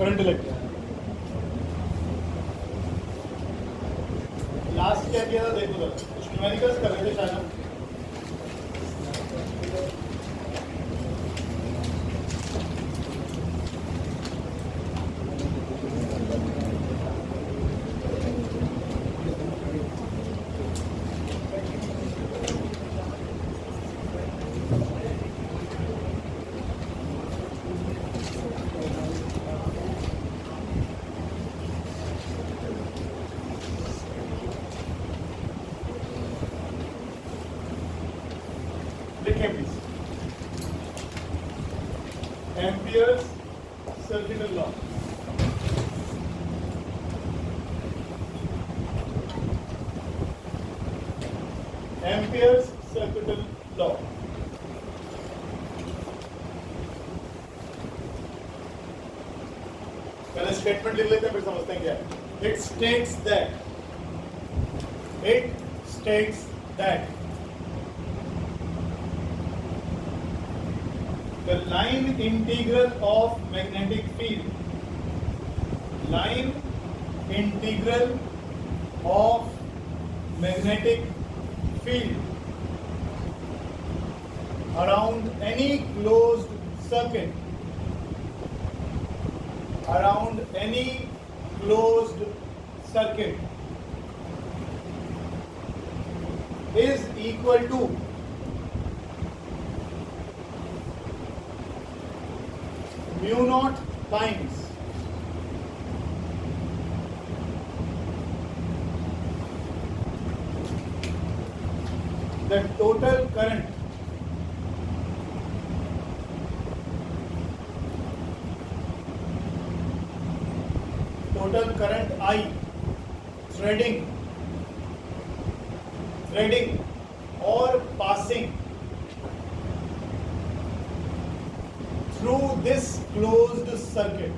Current electric. Last क्या किया था देखो जरा, कुछ न्यूमेरिकल्स कर रहे थे शायद हम। Please amperes circuital law. Amperes circuital law. पहले स्टेटमेंट लिख लेते हैं फिर समझते हैं क्या है। It states that the line integral of magnetic field around any closed circuit is equal to mu naught times the total current I threading or passing through this closed circuit.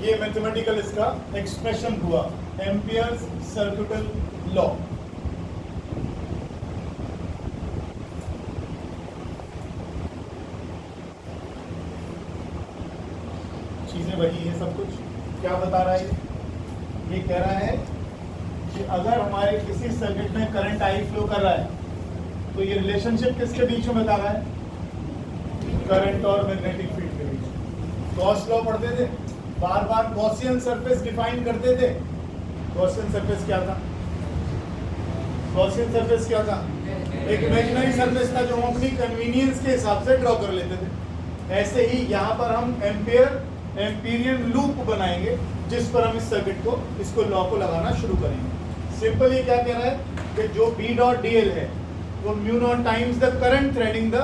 ये mathematical इसका expression हुआ, amperes circuital law. चीजें वही है सब कुछ। क्या बता रहा है ये कह रहा है कि अगर हमारे किसी सर्किट में करंट आई फ्लो कर रहा है तो ये रिलेशनशिप किसके बीच में बता रहा है? करंट और मैग्नेटिक फील्ड के बीच। गॉस लॉ पढ़ते थे, बार बार गॉसियन सरफेस डिफाइन करते थे। गॉसियन सरफेस क्या था? एक इमेजिनरी सरफेस था जो हम अपनी कन्वीनियंस के हिसाब से ड्रॉ कर लेते थे। ऐसे ही यहाँ पर हम एम्पीरियन लूप बनाएंगे जिस पर हम इस सर्किट को, इसको लॉ को लगाना शुरू करेंगे। सिंपल ये क्या कह रहा है कि जो B डॉट DL है वो mu naught times the current threading the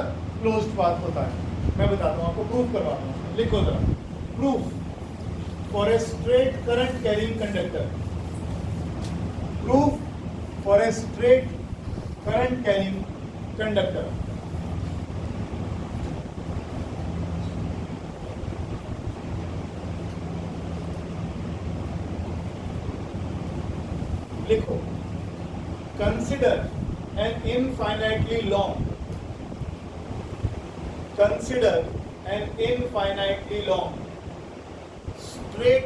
closed path होता है। मैं बताता हूँ आपको, प्रूफ करवाता हूँ। लिखो जरा, proof for a straight current carrying conductor. Proof for a straight current carrying conductor. लिखो, consider an infinitely long straight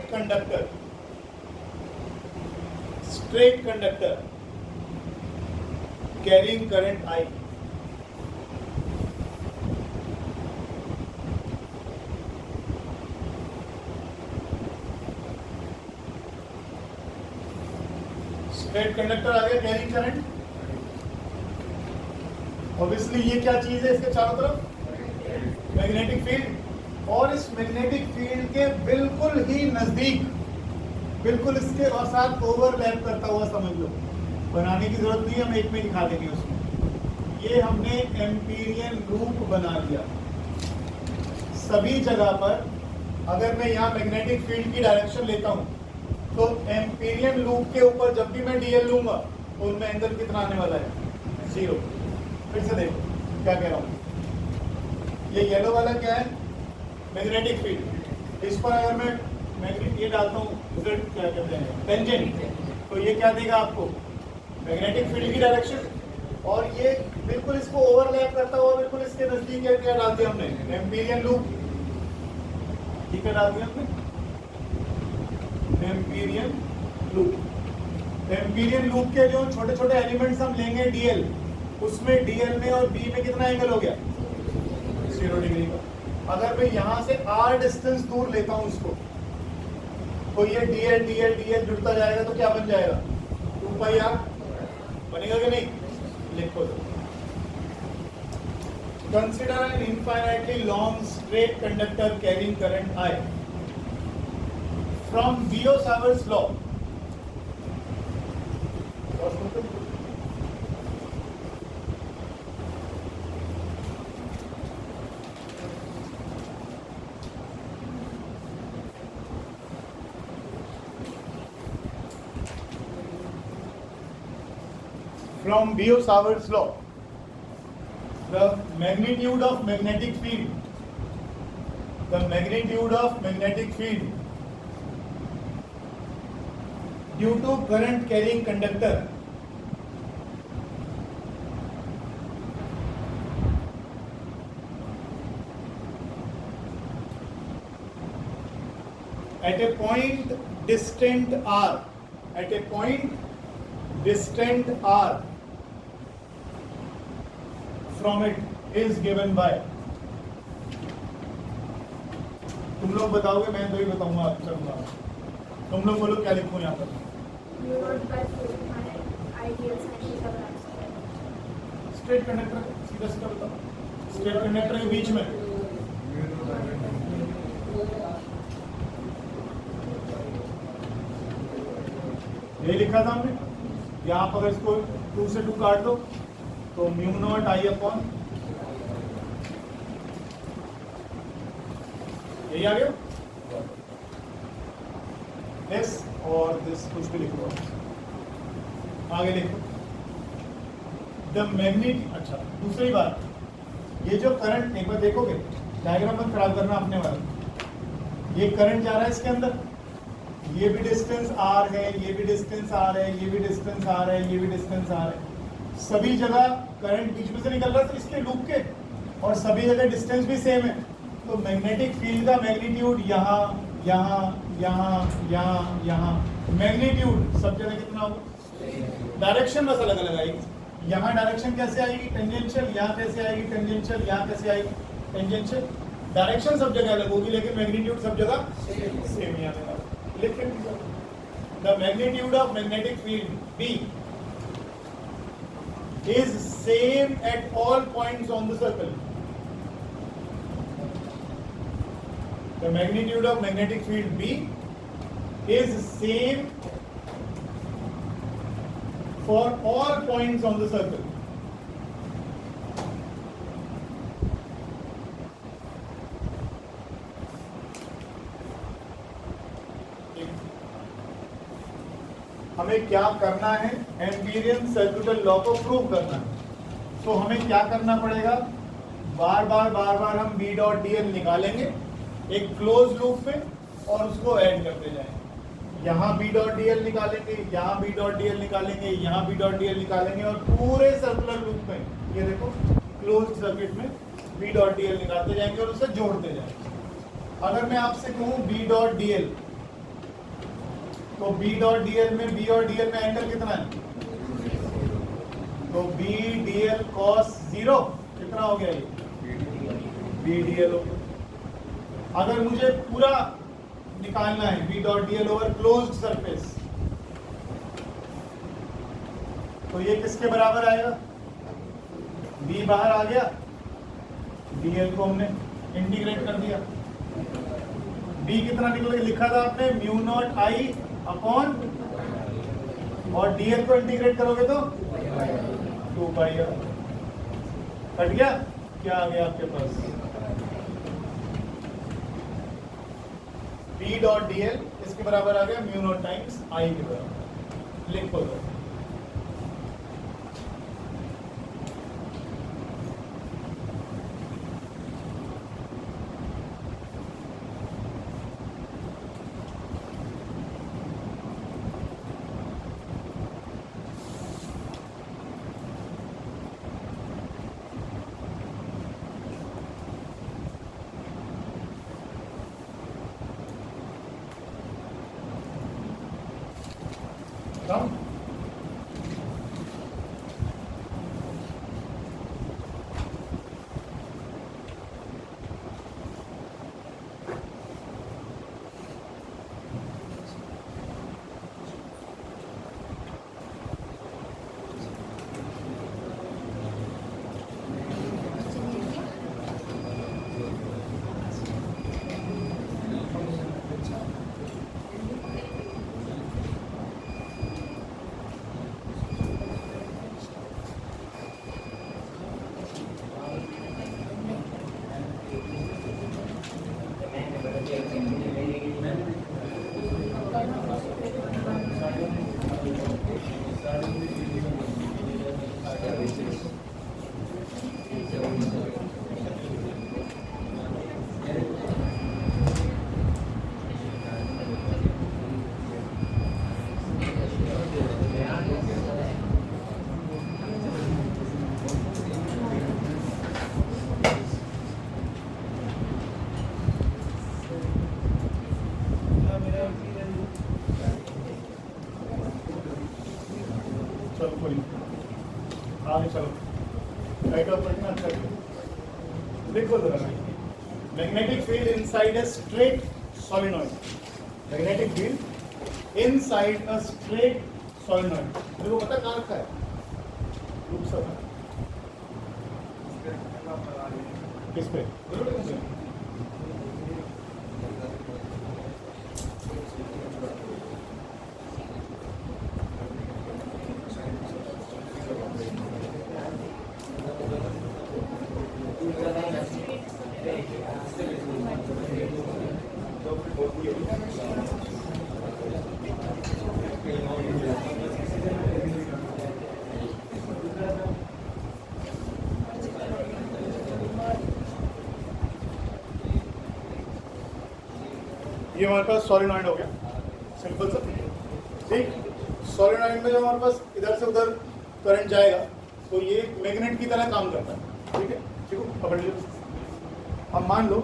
conductor carrying current I. Straight conductor आ गया, कैरिंग करंट। ऑब्वियसली ये क्या चीज है इसके चारों तरफ? Magnetic field. और इस मैग्नेटिक फील्ड के बिल्कुल ही नजदीक, बिल्कुल इसके और साथ ओवरलैप करता हुआ समझ लो। बनाने की जरूरत नहीं है, हम एक में दिखा देंगे उसमें। ये हमने एम्पीरियन लूप बना लिया। सभी जगह पर अगर मैं यहाँ मैग्नेटिक फील्ड की डायरेक्शन लेता हूँ तो एम्पीरियन लूप के ऊपर जब भी मैं DL लूंगा तो उनमें एंगल कितना आने वाला है? 0। फिर से देखो क्या कह रहा हूँ। ये येलो वाला क्या है? Magnetic field. इस पर अगर मैं मैग्नेट ये डालता हूँ Z क्या कहते हैं टेंजेंट, तो ये क्या देगा आपको मैग्नेटिक फील्ड की डायरेक्शन, और ये बिल्कुल इसको ओवरलैप करता हुआ बिल्कुल इसके नजदीक है। क्या डाल दिया हमने एम्पीरियन लूप, ठीक है डाल दिया हमने एम्पीरियन लूप। एम्पीरियन लूप के जो छोटे छोटे एलिमेंट्स हम लेंगे डीएल, उसमें डीएल में और बी में कितना एंगल हो गया 0 डिग्री का। अगर मैं यहाँ से r डिस्टेंस दूर लेता हूँ उसको, तो ये डीएल डीएल डीएल जुड़ता जाएगा, तो क्या बन जाएगा 2πr बनेगा कि नहीं, लिखो तो। Consider an infinitely long straight conductor carrying current I. From Biot-Savart's law. From Biot-Savart's law, the magnitude of magnetic field, due to current carrying conductor at a point distant r, from it is given by, तुम लोग बताओगे मैं तो ही बताऊंगा, चलूंगा। तुम लोग बोलो क्या लिखूं यहाँ पर, स्ट्रेट कंडक्टर सीधा सीधा बताओ, स्ट्रेट कंडक्टर के बीच में ये लिखा था हमने। यहाँ पर अगर इसको 2 से 2 काट दो तो म्यू नॉट आई अपॉन, यही आ गया दिस, और दिस कुछ भी लिखो आगे लिखो द मैग्नेट। अच्छा दूसरी बात, ये जो करंट एक बार देखोगे, डायग्राम मत खराब करना अपने वाला, ये करंट जा रहा है इसके अंदर, ये भी डिस्टेंस r है, ये भी डिस्टेंस r है, ये भी डिस्टेंस r है, ये भी डिस्टेंस r है, सभी जगह करंट बीच में से निकल रहा है इसके लूप के, और सभी जगह डिस्टेंस भी सेम है। तो मैग्नेटिक फील्ड का मैग्नीट्यूड यहाँ यहाँ यहाँ यहाँ यहाँ, मैग्नीट्यूड सब जगह कितना होगा, डायरेक्शन बस अलग अलग आएगी। यहाँ डायरेक्शन कैसे आएगी टेंजेंशियल, यहाँ कैसे आएगी टेंजेंशियल, यहाँ कैसे आएगी टेंजेंशियल, डायरेक्शन सब जगह अलग होगी लेकिन मैग्नीट्यूड सब जगह सेम ही आने वाला। The magnitude of magnetic field B is same at all points on the circle. The magnitude of magnetic field B is same for all points on the circle. हमें क्या करना है, एम्पीरियन सर्कुलर लॉ को prove करना है। तो हमें क्या करना पड़ेगा, बार बार हम B डॉट dl निकालेंगे एक क्लोज लूप में और उसको ऐड करते जाएंगे। यहाँ B डॉट dl निकालेंगे, यहाँ B डॉट dl निकालेंगे, यहाँ B डॉट dl निकालेंगे, और पूरे सर्कुलर लूप में ये देखो क्लोज सर्किट में B डॉट dl निकालते जाएंगे और उसे जोड़ते जाएंगे। अगर मैं आपसे कहूँ B डॉट dl, तो B डॉट dl में B और dl में एंगल कितना है, तो B dl cos 0 कितना हो गया, ये B dl हो गया। अगर मुझे पूरा निकालना है B dot dl over closed surface, तो ये किसके बराबर आएगा, B बाहर आ गया, dl को हमने इंटीग्रेट कर दिया, B कितना निकल लिखा था आपने म्यू नॉट आई अपॉन, और dl को इंटीग्रेट करोगे तो 2πr कट गया। क्या आ गया आपके पास, B डॉट dl इसके बराबर आ गया म्यू नॉट टाइम्स आई के बराबर, लिखो दो। Come. चलो कोई आगे चलो राइट ऑफ पढ़ना अच्छा देखो जरा magnetic field inside a straight solenoid magnetic field inside a straight solenoid देखो पता कहाँ रखा है रूप सब किस पे ये हमारे पास सॉलिनॉइड हो गया सिंपल सा ठीक सॉलिनॉइड में जब हमारे पास इधर से उधर करंट जाएगा तो ये मैग्नेट की तरह काम करता है ठीक है ठीक है पकड़ लो अब मान लो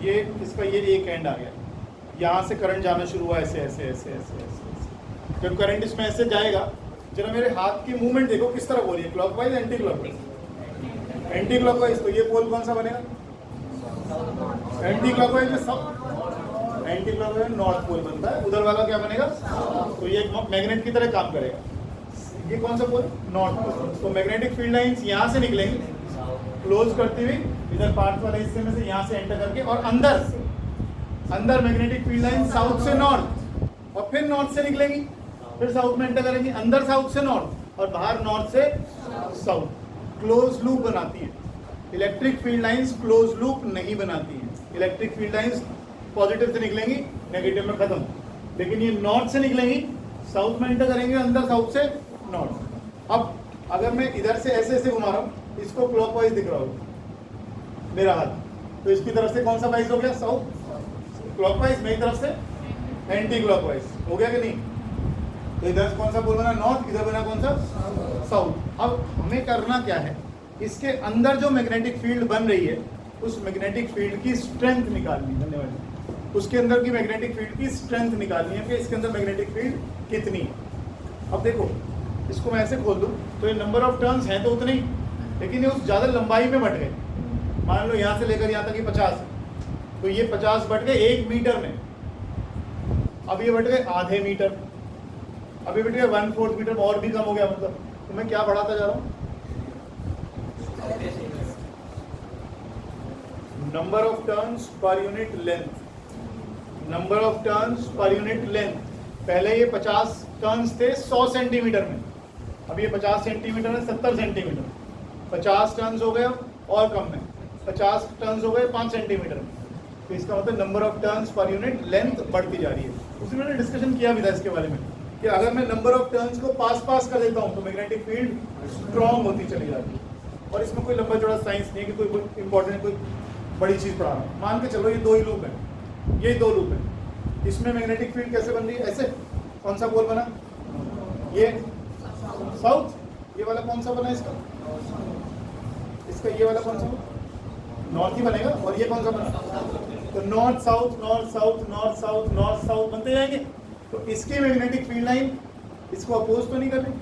ये इसका ये एक एंड आ गया यहाँ से करंट जाना शुरू हुआ ऐसे ऐसे ऐसे ऐसे ऐसे ऐसे जब करंट इसमें ऐसे जाएगा जरा मेरे हाथ की मूवमेंट देखो किस तरह हो रही है clockwise anti clockwise anti clockwise तो ये पोल कौन सा बनेगा एंटी क्लॉकवाइज में सब एंटी क्लॉकवाइज में नॉर्थ पोल बनता है उधर वाला क्या बनेगा तो ये मैग्नेट की तरह काम करेगा ये कौन सा पोल नॉर्थ पोल तो मैग्नेटिक फील्ड लाइंस यहाँ से निकलेंगी क्लोज करती हुई इधर पार्ट वाले हिस्से में से यहाँ से एंटर करके और अंदर मैग्नेटिक फील्ड लाइन साउथ से नॉर्थ और फिर नॉर्थ से निकलेंगी फिर साउथ में एंटर करेंगी अंदर साउथ से नॉर्थ और बाहर नॉर्थ से साउथ क्लोज लूप बनाती है electric field lines close loop नहीं बनाती है इलेक्ट्रिक फील्ड लाइंस पॉजिटिव से निकलेंगी नेगेटिव में खत्म लेकिन ये नॉर्थ से निकलेंगी साउथ में एंटर करेंगे अंदर साउथ से नॉर्थ अब अगर मैं इधर से ऐसे ऐसे घुमा रहा हूँ इसको क्लॉकवाइज दिख रहा होगा मेरा हाथ तो इसकी तरफ से कौन सा वाइज हो गया साउथ क्लॉकवाइज मेरी तरफ से एंटी क्लॉकवाइज हो गया कि नहीं तो इधर कौन सा बोल बना नॉर्थ इधर बना कौन सा साउथ अब हमें करना क्या है इसके अंदर जो मैग्नेटिक फील्ड बन रही है उस मैग्नेटिक फील्ड की स्ट्रेंथ निकालनी धन्यवाद उसके अंदर की मैग्नेटिक फील्ड की स्ट्रेंथ निकालनी है कि इसके अंदर मैग्नेटिक फील्ड कितनी अब देखो इसको मैं ऐसे खोल दूं तो ये नंबर ऑफ टर्न्स हैं तो उतने ही लेकिन ये उस ज़्यादा लंबाई में बट गए मान लो यहाँ से लेकर यहाँ तक ये 50 तो ये 50 बट गए 1 मीटर में अब ये बट गए आधे मीटर अभी बट गए 1/4 मीटर और भी कम हो गया मतलब तो मैं क्या बढ़ाता जा रहा हूँ number of turns per unit length number of turns per unit length पहले ये 50 टर्न्स थे 100 सेंटीमीटर में अब ये 50 सेंटीमीटर में 70 सेंटीमीटर 50 टर्न्स हो गए और कम में 50 टर्न्स हो गए 5 सेंटीमीटर में तो इसका मतलब number of turns per unit length बढ़ती जा रही है उसी मैंने डिस्कशन किया भी था इसके बारे में कि अगर मैं नंबर ऑफ टर्न्स को पास कर देता हूँ तो मैग्नेटिक फील्ड स्ट्रॉन्ग होती चली जाती है और इसमें कोई लंबा चौड़ा साइंस नहीं है कि कोई इंपॉर्टेंट कोई बड़ी चीज़ पढ़ा रहा हूँ मान के चलो ये 2 ही लूप है ये 2 लूप है इसमें मैग्नेटिक फील्ड कैसे बन रही है ऐसे कौन सा पोल बना ये साउथ ये वाला कौन सा बना इसका ये वाला कौन सा नॉर्थ ही बनेगा और ये कौन सा बना तो north south north south north south north south बनते जाएंगे तो इसकी मैग्नेटिक फील्ड लाइन इसको अपोज तो नहीं कर रही,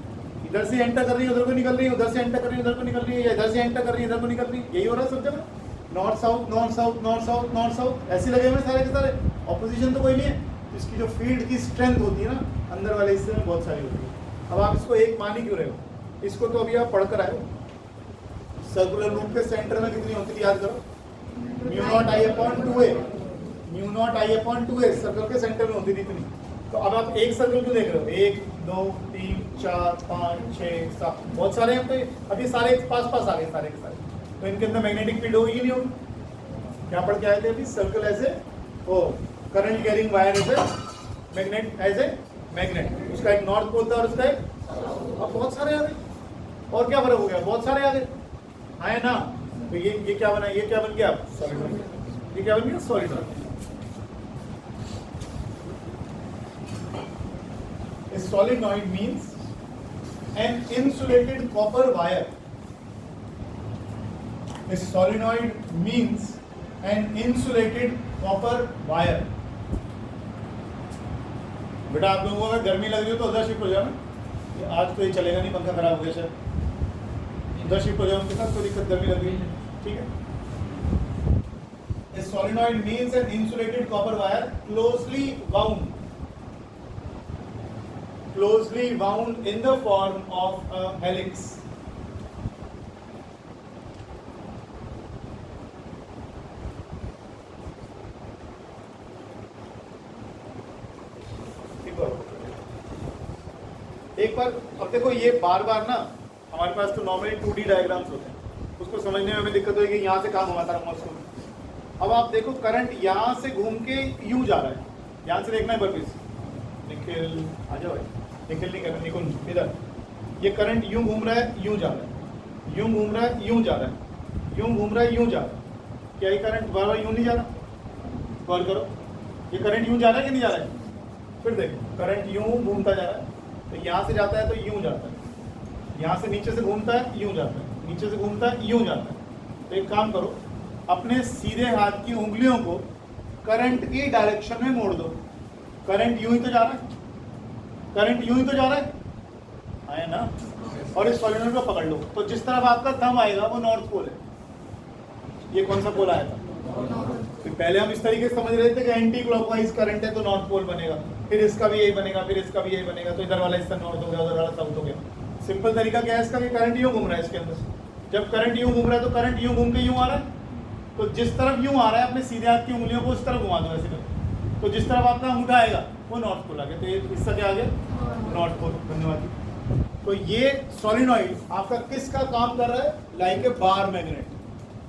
इधर से एंटर कर रही है उधर को निकल रही है, उधर से एंटर कर रही है उधर को निकल रही है, या इधर से एंटर कर रही है इधर को निकल रही है, यही हो रहा है सब जगह, north south north south north south north south ऐसे लगे हुए सारे के सारे, ऑपोजिशन तो कोई नहीं है। तो इसकी जो फील्ड की स्ट्रेंथ होती है ना अंदर वाले हिस्से में बहुत सारी होती है। अब आप इसको एक मान ही क्यों रहे हो, इसको तो अभी आप पढ़कर आए हो। सर्कुलर लूप के सेंटर में कितनी होती है याद करो, म्यू नॉट आई अपॉन 2a, म्यू नॉट आई अपॉन 2a सर्कल के सेंटर में होती थी इतनी। तो अब आप एक सर्कल क्यों देख रहे हो, 1 2 3 4 5 6 7 बहुत सारे हैं, तो अभी सारे पास पास आ गए सारे के सारे, तो इनके अंदर मैग्नेटिक फील्ड होगी नहीं होगी। क्या पढ़ के आए थे अभी, circle as a o current carrying wire as a magnet, as a magnet, उसका एक नॉर्थ पोल था और उसका एक, अब बहुत सारे आ गए। और क्या फर्क हो गया, बहुत सारे आ गए आए ना। तो ये क्या बना, ये क्या बन गया, सॉलिड, ये क्या बन गया, solid. A solenoid means an insulated copper wire. A solenoid means an insulated copper wire. बेटा आप लोगों को अगर गर्मी लग रही हो तो उधर शिफ्ट हो जाओ ना, आज तो ये चलेगा नहीं, पंखा खराब हो गया शायद, उधर शिफ्ट हो जाओ उनके साथ, कोई दिक्कत, गर्मी लग रही है, ठीक है। A solenoid means an insulated copper wire closely wound in the form of a helix. एक बार अब देखो, ये बार बार ना हमारे पास तो नॉर्मली 2D डायग्राम्स होते हैं, उसको समझने में हमें दिक्कत होगी, यहाँ से काम घुमाता रहूँगा उसको। अब आप देखो करंट यहाँ से घूम के यूँ जा रहा है, यहाँ से देखना है पर प्लीज, निखिल आ जाओ भाई, निखिल नहीं करना, निकुंज इधर, ये करंट यूँ घूम रहा है यूँ जा रहा है, यूँ घूम रहा है यूँ जा रहा है, यूँ घूम रहा है यूँ जा रहा है, क्या ये करंट बार बार यूँ नहीं जा रहा, गौर करो, ये करंट यूँ जा रहा है कि नहीं जा रहा है, फिर देखो करंट यूँ घूमता जा रहा है, तो यहाँ से जाता है तो यूँ जाता है, यहाँ से नीचे से घूमता है यूँ जाता है, नीचे से घूमता है यूँ जाता है। तो एक काम करो, अपने सीधे हाथ की उंगलियों को करंट की डायरेक्शन में मोड़ दो, करंट यूँ ही तो जा रहा है, करंट यूँ ही तो जा रहा है, आया ना। और इस सॉलिनॉइड को पकड़ लो, तो जिस तरफ आपका थंब आएगा वो नॉर्थ पोल है। ये कौन सा पोल आया था, तो पहले हम इस तरीके से समझ रहे थे कि एंटी क्लॉकवाइज करंट है तो नॉर्थ पोल बनेगा, फिर इसका भी यही बनेगा, फिर इसका भी यही बनेगा, तो इधर वाला हिस्सा नॉर्थ हो गया, उधर वाला साउथ हो गया। सिंपल तरीका क्या है इसका, कि करंट यूँ घूम रहा है इसके अंदर से, जब करंट यूँ घूम रहा है तो करंट यूँ घूम के यूँ आ रहा है, तो जिस तरफ यूँ आ रहा है अपने सीधे हाथ की उंगलियों को उस तरफ घुमा दो ऐसे करके, तो जिस तरफ आपका अंगूठा आएगा वो नॉर्थ पोल आ गया, तो ये हिस्सा क्या आ गया, नॉर्थ पोल। धन्यवाद। तो ये सॉलिनॉइड आपका किसका काम कर रहा है, लाइक ए बार मैग्नेट,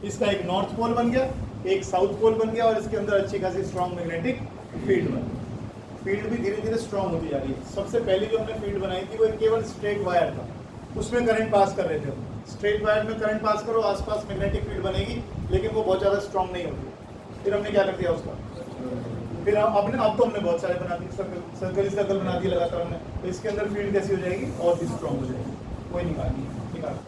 इसका एक नॉर्थ पोल बन गया, एक साउथ पोल बन गया, और इसके अंदर अच्छी खासी स्ट्रॉन्ग मैग्नेटिक फील्ड बनी। फील्ड भी धीरे धीरे स्ट्रॉन्ग होती जा रही है। सबसे पहले जो हमने फील्ड बनाई थी वो केवल स्ट्रेट वायर था, उसमें करंट पास कर रहे थे। स्ट्रेट वायर में करंट पास करो, आसपास मैग्नेटिक फील्ड बनेगी, लेकिन वो बहुत ज़्यादा स्ट्रॉन्ग नहीं होती। फिर हमने क्या कर दिया उसका, फिर अब तो हमने बहुत सारे बना दिए, सर्कल बना दिए लगातार हमने, तो इसके अंदर फील्ड कैसी हो जाएगी, और भी स्ट्रॉन्ग हो जाएगी। कोई निकाल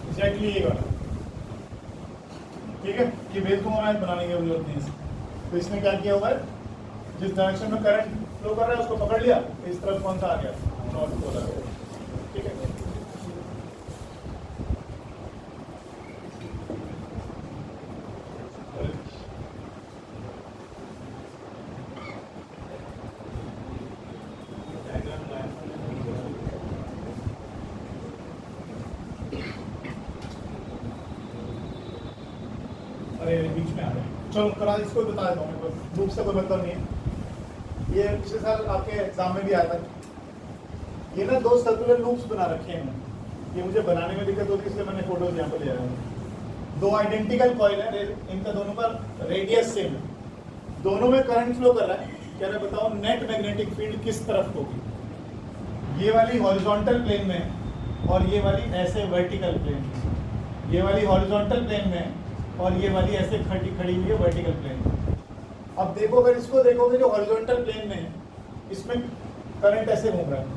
एग्जैक्टली ये वाला, ठीक है। ये बेस को हमें बनाने की जरूरत नहीं है। तो इसमें क्या किया हुआ है, जिस डायरेक्शन में करंट फ्लो कर रहा है उसको पकड़ लिया, इस तरफ कौन सा आ गया, नॉर्थ पोल आ गया, ठीक है। अरे बीच में आ गए, चलो करा, इसको भी बता देता हूँ, मेरे ग्रुप से कोई मतलब नहीं है। ये पिछले साल आपके एग्जाम में भी आया था, ये ना दो सर्कुलर लूप्स बना रखे हैं, ये मुझे बनाने में दिक्कत होती है इसलिए मैंने फोटोज यहाँ पर ले आया हूँ। दो आइडेंटिकल कॉइल है, इनका दोनों का रेडियस सेम है, दोनों में करंट फ्लो कर रहा है। क्या मैं बताऊँ नेट मैग्नेटिक फील्ड किस तरफ होगी? ये वाली हॉरिजॉन्टल प्लेन में है और ये वाली ऐसे वर्टिकल प्लेन में। ये वाली हॉरिजॉन्टल प्लेन में है और ये वाली ऐसे खड़ी हुई है वर्टिकल प्लेन में। अब देखो, अगर इसको देखोगे जो हॉरिजॉन्टल प्लेन में है इसमें करंट ऐसे घूम रहा है।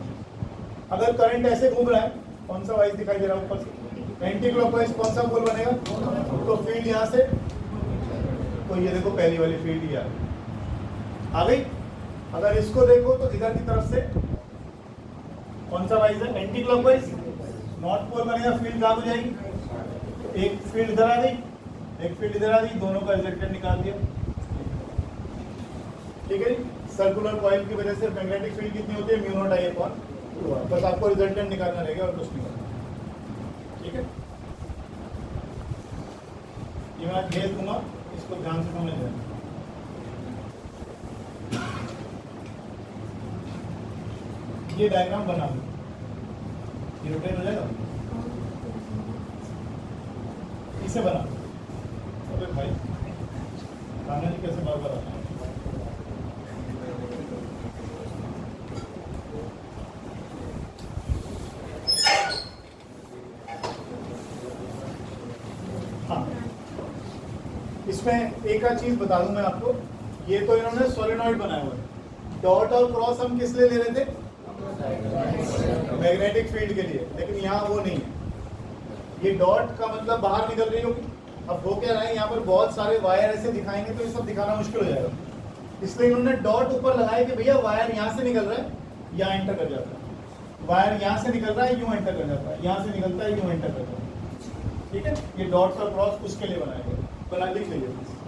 अगर करंट ऐसे घूम रहा है, कौन सा वाइज दिखाई दे रहा है ऊपर से? एंटी क्लॉकवाइज कौन सा पोल बनेगा? तो फील्ड यहाँ से, तो ये देखो पहली वाली फील्ड ही आ गई। अगर इसको देखो तो इधर की तरफ से कौन सा वाइज है? Anti clockwise. नॉर्थ पोल बनेगा, फील्ड कहाँ हो जाएगी? एक फील्ड इधर आ गई, एक फील्ड इधर आ गई, दोनों का रिजल्टेंट निकाल दिया। ठीक है जी। सर्कुलर कॉइल की वजह से मैग्नेटिक फील्ड कितनी होती है? म्यू नॉट आई अपॉन 2r। बस आपको रिजल्टेंट निकालना रहेगा और कुछ नहीं करना। ठीक है, ये मैं भेज दूंगा, इसको ध्यान से समझ लेना। ये डायग्राम बना दो, ये रोटेट हो जाएगा, इसे बना दो। अबे भाई खाना जी कैसे बार बार आता है? हाँ, इसमें एक आध चीज बता दूं मैं आपको। ये तो इन्होंने सोलेनॉइड बनाया हुआ है। डॉट और क्रॉस हम किस लिए ले रहे थे? मैग्नेटिक फील्ड के लिए, लेकिन यहाँ वो नहीं है। ये डॉट का मतलब बाहर निकल रही होगी। अब हो क्या रहा है, यहाँ पर बहुत सारे वायर ऐसे दिखाएंगे तो ये सब दिखाना मुश्किल हो जाएगा, इसलिए इन्होंने डॉट ऊपर लगाया कि भैया वायर यहाँ से निकल रहा है, यहाँ एंटर कर जाता है। वायर यहाँ से निकल रहा है, यूं एंटर कर जाता है, यहाँ से निकलता है, यूं एंटर कर जाता है। ठीक है, ये डॉट्स और क्रॉस उसके लिए बनाया गया। बना लिख लीजिए।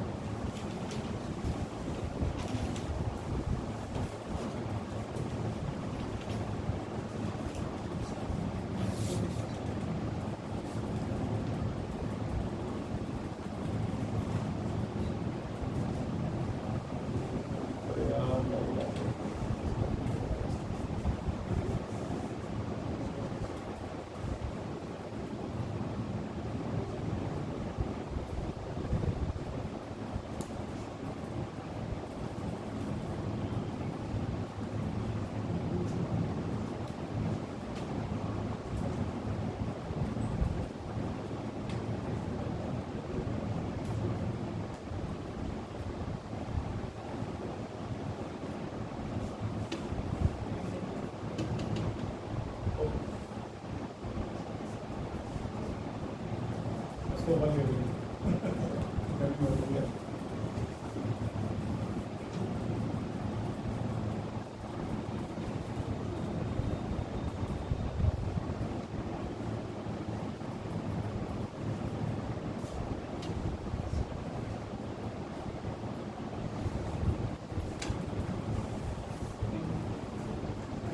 इसको बंद कर दीजिए।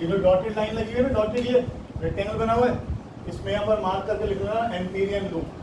ये जो डॉटेड लाइन लगी है ना, डॉटेड ये रेक्टेंगल बना हुआ है, इसमें यहाँ पर मार्क करके लिख लेना एम्पीरियन लूप।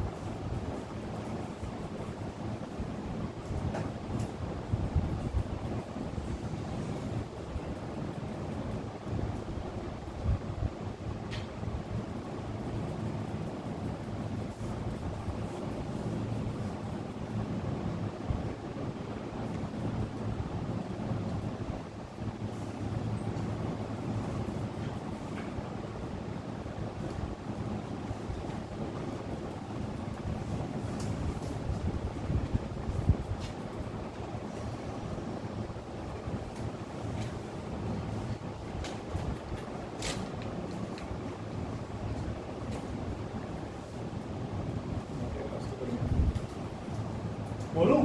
बोलूं?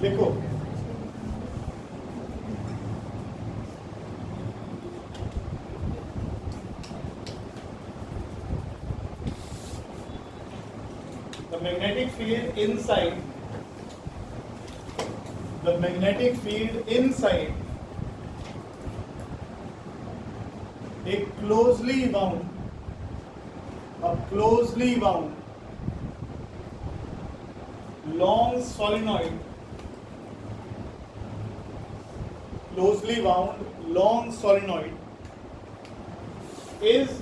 देखो, the magnetic field inside the magnetic field inside एक closely bound, a closely wound long solenoid, closely wound long solenoid is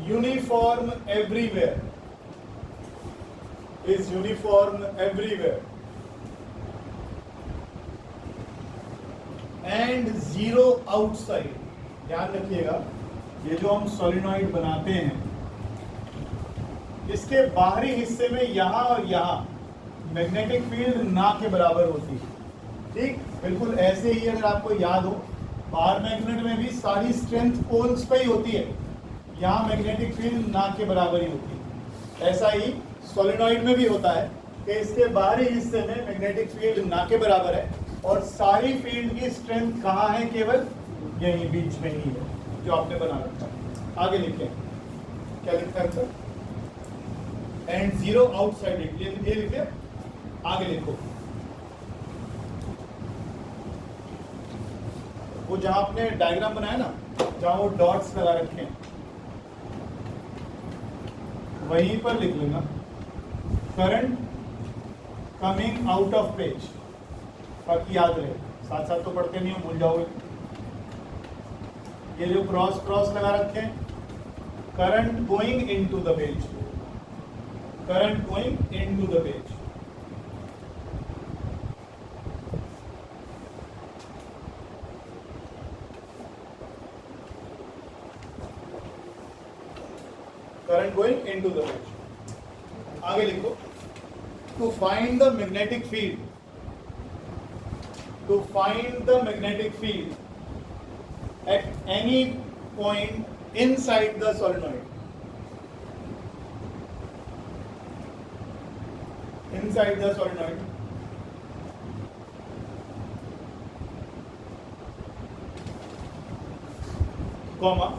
uniform everywhere, is uniform everywhere and zero outside. ध्यान रखिएगा, ये जो हम सोलिनॉइड बनाते हैं इसके बाहरी हिस्से में यहां और यहां मैग्नेटिक फील्ड ना के बराबर होती है। ठीक, बिल्कुल ऐसे ही अगर आपको याद हो, बाहर मैग्नेट में भी सारी स्ट्रेंथ पोल्स पे ही होती है, यहाँ मैग्नेटिक फील्ड ना के बराबर ही होती है। ऐसा ही सोलिनॉइड में भी होता है कि इसके बाहरी हिस्से में मैग्नेटिक फील्ड ना के बराबर है और सारी फील्ड की स्ट्रेंथ कहाँ है, केवल यही बीच में ही है जो आपने बना रखा है। आगे लिखें, क्या लिखा है sir? And zero outside it, ये लिखे। आगे लिखो, वो जहां आपने डायग्राम बनाया ना, जहां वो डॉट्स लगा रखे हैं, वहीं पर लिख लेना current coming out of page, ताकि याद रहे। साथ साथ तो पढ़ते नहीं हो, भूल जाओगे। ये जो क्रॉस क्रॉस लगा रखे हैं, current going into the page, current going into the page. Current going into the page. आगे लिखो, to find the magnetic field, to find the magnetic field at any point inside the solenoid, inside the solenoid, comma,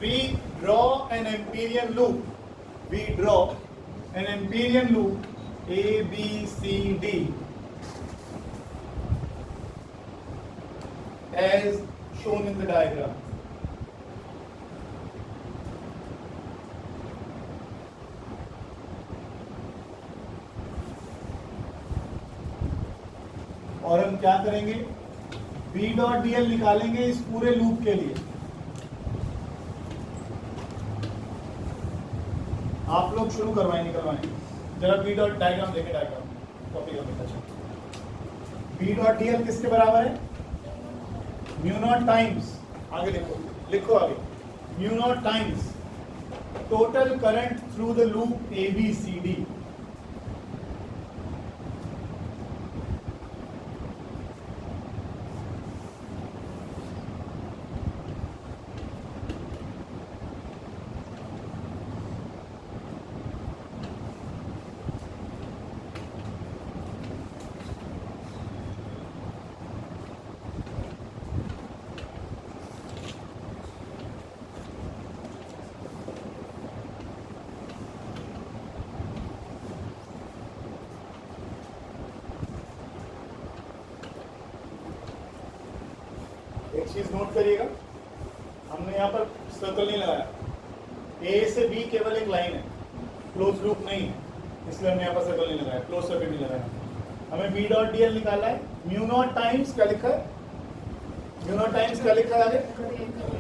we draw an Amperian loop, we draw an Amperian loop A, B, C, D as shown in the diagram. और हम क्या करेंगे, B dot dl निकालेंगे इस पूरे loop के लिए। आप लोग शुरू करवाएं, निकलवाएं जरा। B डॉट डायग्राम देखें, डायग्राम कॉपी करने का। B डॉट dl किसके बराबर है? म्यू नॉट टाइम्स, आगे लिखो, लिखो आगे, mu naught times total current through the loop A B C D. एक चीज नोट करिएगा, हमने यहाँ पर सर्कल नहीं लगाया, ए से बी केवल एक लाइन है, क्लोज लूप नहीं है, इसलिए हमने यहाँ पर सर्कल नहीं लगाया, क्लोज सर्किट नहीं लगाया। हमें बी डॉट डी एल निकालना है। म्यू नॉट टाइम्स क्या लिखा है, म्यू नॉट टाइम्स क्या लिखा है आगे,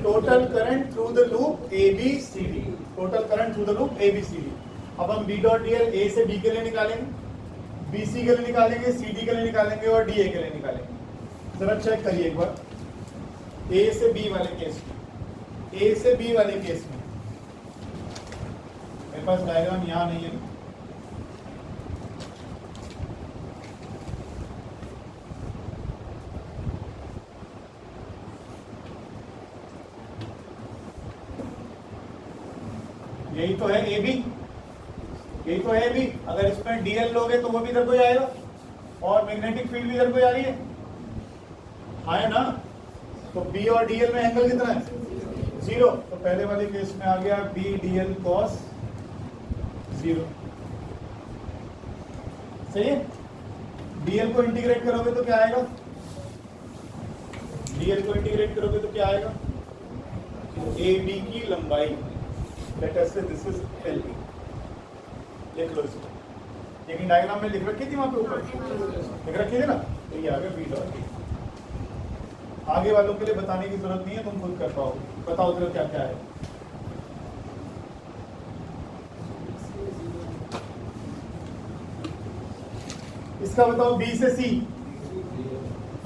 total current through the loop A B C D, total current through the loop A B C D. अब हम B dot D L A से बी के लिए निकालेंगे, बी सी के लिए निकालेंगे, सी डी के लिए निकालेंगे और डी ए के लिए निकालेंगे। जरा चेक करिए एक बार, ए से बी वाले केस में, ए से बी वाले केस में मेरे पास डायग्राम यहाँ नहीं है, यही तो है ए बी, यही तो है ए बी। अगर इसमें डीएल लोगे तो वो भी इधर को जाएगा और मैग्नेटिक फील्ड भी इधर को जा रही है, हाँ है ना। तो बी और डीएल में एंगल कितना है, 0। तो पहले वाले केस में आ गया बी डीएल कॉस 0, सही है। डीएल को इंटीग्रेट करोगे तो क्या आएगा, डीएल को इंटीग्रेट करोगे तो क्या आएगा, ए बी की लंबाई, लेट अस से दिस इज एल बी, लिख लो इसको। लेकिन डायग्राम में लिख रखी थी वहां पे ऊपर, लिख रखी थी ना, तो ये आ गया बी डॉट ए। आगे वालों के लिए बताने की जरूरत नहीं है, तुम खुद कर पाओगे। बताओ तेरे क्या क्या है। इसका बताओ बी से सी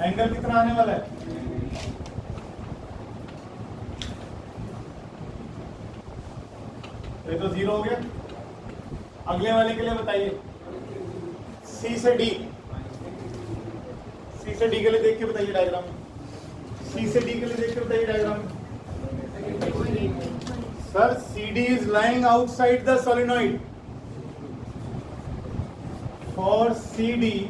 एंगल कितना आने वाला है? ये तो 0 हो गया। अगले वाले के लिए बताइए, सी से डी, सी से डी के लिए देख के बताइए डायग्राम में, सी से डी के लिए देख के बताइए डायग्राम में। Sir C D is lying outside the solenoid. For C D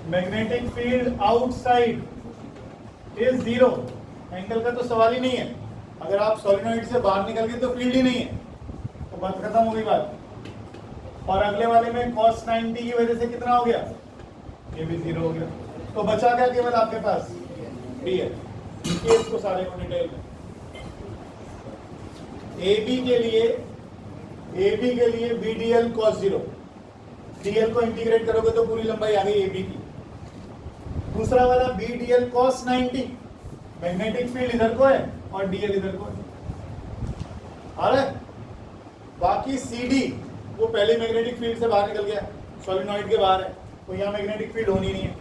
magnetic field outside is 0। Angle का तो सवाल ही नहीं है। अगर आप सोलिनॉइड से बाहर निकल गए तो फील्ड ही नहीं है, तो बात खत्म हो गई बात। और अगले वाले में cos 90 की वजह से कितना हो गया? ये भी 0 हो गया। तो बचा क्या केवल आपके पास? डी है। केस को सारे को डिटेल में AB के लिए BDL cos 0, DL को इंटीग्रेट करोगे तो पूरी लंबाई आ गई AB की। दूसरा वाला BDL cos 90, मैग्नेटिक फील्ड इधर को है और DL इधर को है, आ रहा है। बाकी CD वो पहले मैग्नेटिक फील्ड से बाहर निकल गया, सोलिनॉइड के बाहर है, तो यहाँ मैग्नेटिक फील्ड होनी नहीं है।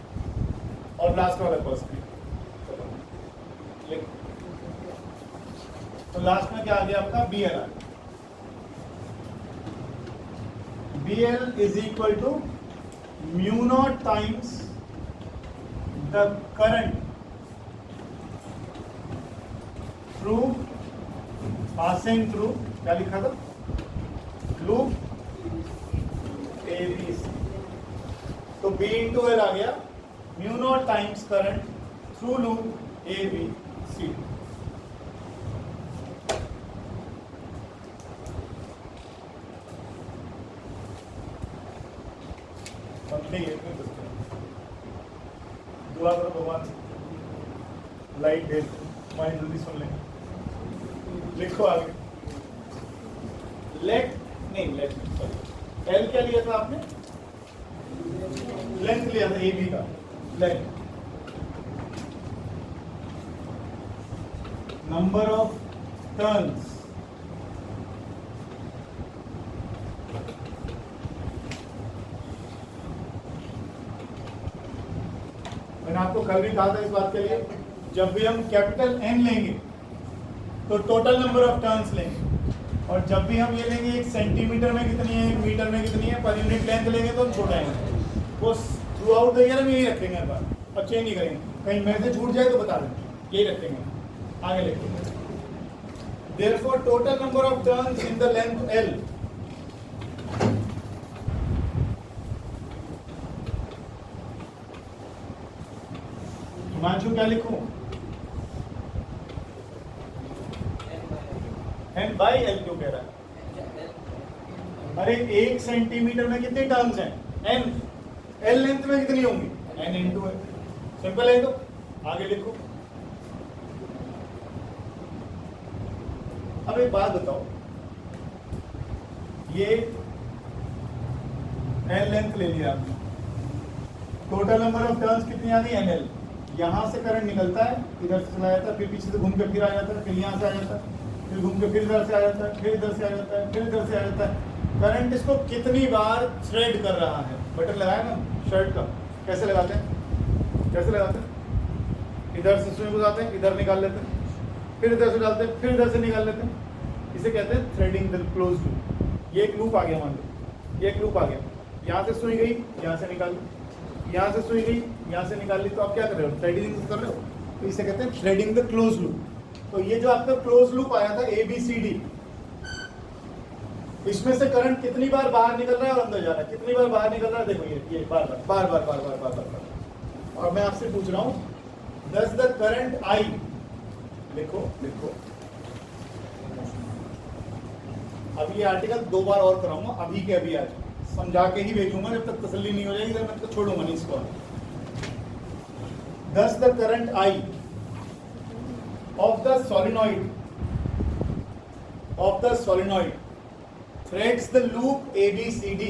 और लास्ट वाला cos 90, तो लास्ट में क्या आ गया आपका? BL। BL is equal to mu naught times the current through passing through, क्या लिखा था? Loop ABC। तो B इंटू एल आ गया, mu naught times current through loop ABC। दुआ करो भगवान लाइट भेज, हमारी जल्दी सुन लें। लिखो आगे। लेट सॉरी एल क्या लिया था आपने? लेंथ लिया था AB का, लेंथ। नंबर ऑफ टर्न्स, मैंने आपको कल भी कहा था इस बात के लिए, जब भी हम कैपिटल N लेंगे तो टोटल नंबर ऑफ टर्न्स लेंगे, और जब भी हम ये लेंगे 1 सेंटीमीटर में कितनी है, 1 मीटर में कितनी है, पर यूनिट लेंथ लेंगे तो छोटा है। वो थ्रू आउट द ईयर हम यही रखेंगे हर बार, और चेंज नहीं करेंगे। कहीं में से छूट जाए तो बता दें, यही रखेंगे। आगे लिखेंगे, therefore total number of turns in the length L Himanshu क्या लिखूं? N बाई L क्यों कह रहा है? अरे 1 सेंटीमीटर में कितने टर्न्स हैं? N। L लेंथ में कितनी होंगी? N इंटू है। सिंपल है। तो आगे लिखो। अब एक बात बताओ, ये L लेंथ ले लिया आपने, टोटल नंबर ऑफ टर्न्स कितनी आ गई? NL। यहां से करंट निकलता है, इधर से चला जाता है, फिर पीछे से घूम के फिर आ जाता है, फिर यहां से आ जाता है, फिर घूम के फिर इधर से आ जाता है, फिर इधर से आ जाता है, फिर इधर से आ जाता है। करंट इसको कितनी बार थ्रेड कर रहा है? बटन लगाया ना शर्ट का, कैसे लगाते हैं? कैसे लगाते हैं? इधर से सुई घुसाते हैं, इधर निकाल लेते हैं, फिर इधर से डालते हैं, फिर इधर से निकाल लेते हैं। इसे कहते हैं थ्रेडिंग द क्लोज लूप। ये एक लूप आ गया, मान लो ये एक लूप आ गया, यहाँ से सुई गई, यहाँ से निकाल ली, यहाँ से सुई गई, यहाँ से निकाल ली, तो आप क्या कर रहे हो? थ्रेडिंग कर रहे हो। तो इसे कहते हैं थ्रेडिंग द क्लोज लूप। तो ये जो आपका क्लोज लूप आया था ABCD, इसमें से करंट कितनी बार बाहर निकल रहा है और अंदर जा रहा है? कितनी बार बाहर निकल रहा है? देखो ये बार बार बार बार बार बार बार बार। और मैं आपसे पूछ रहा हूँ, does the current I, लिखो लिखो, अभी ये आर्टिकल 2 बार और कराऊंगा, अभी के अभी आज समझा के ही भेजूंगा, जब तक तसल्ली नहीं हो जाएगी मैं तो छोड़ूंगा नहीं इसको। Thus the current I of the solenoid threads the loop ABCD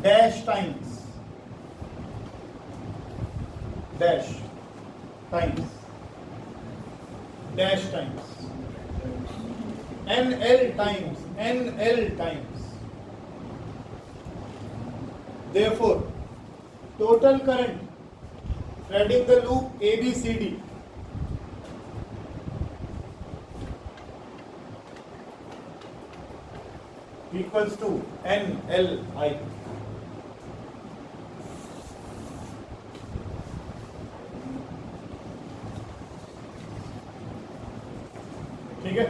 dash times NL times. Therefore, total current threading the loop ABCD equals to NLI. ठीक है,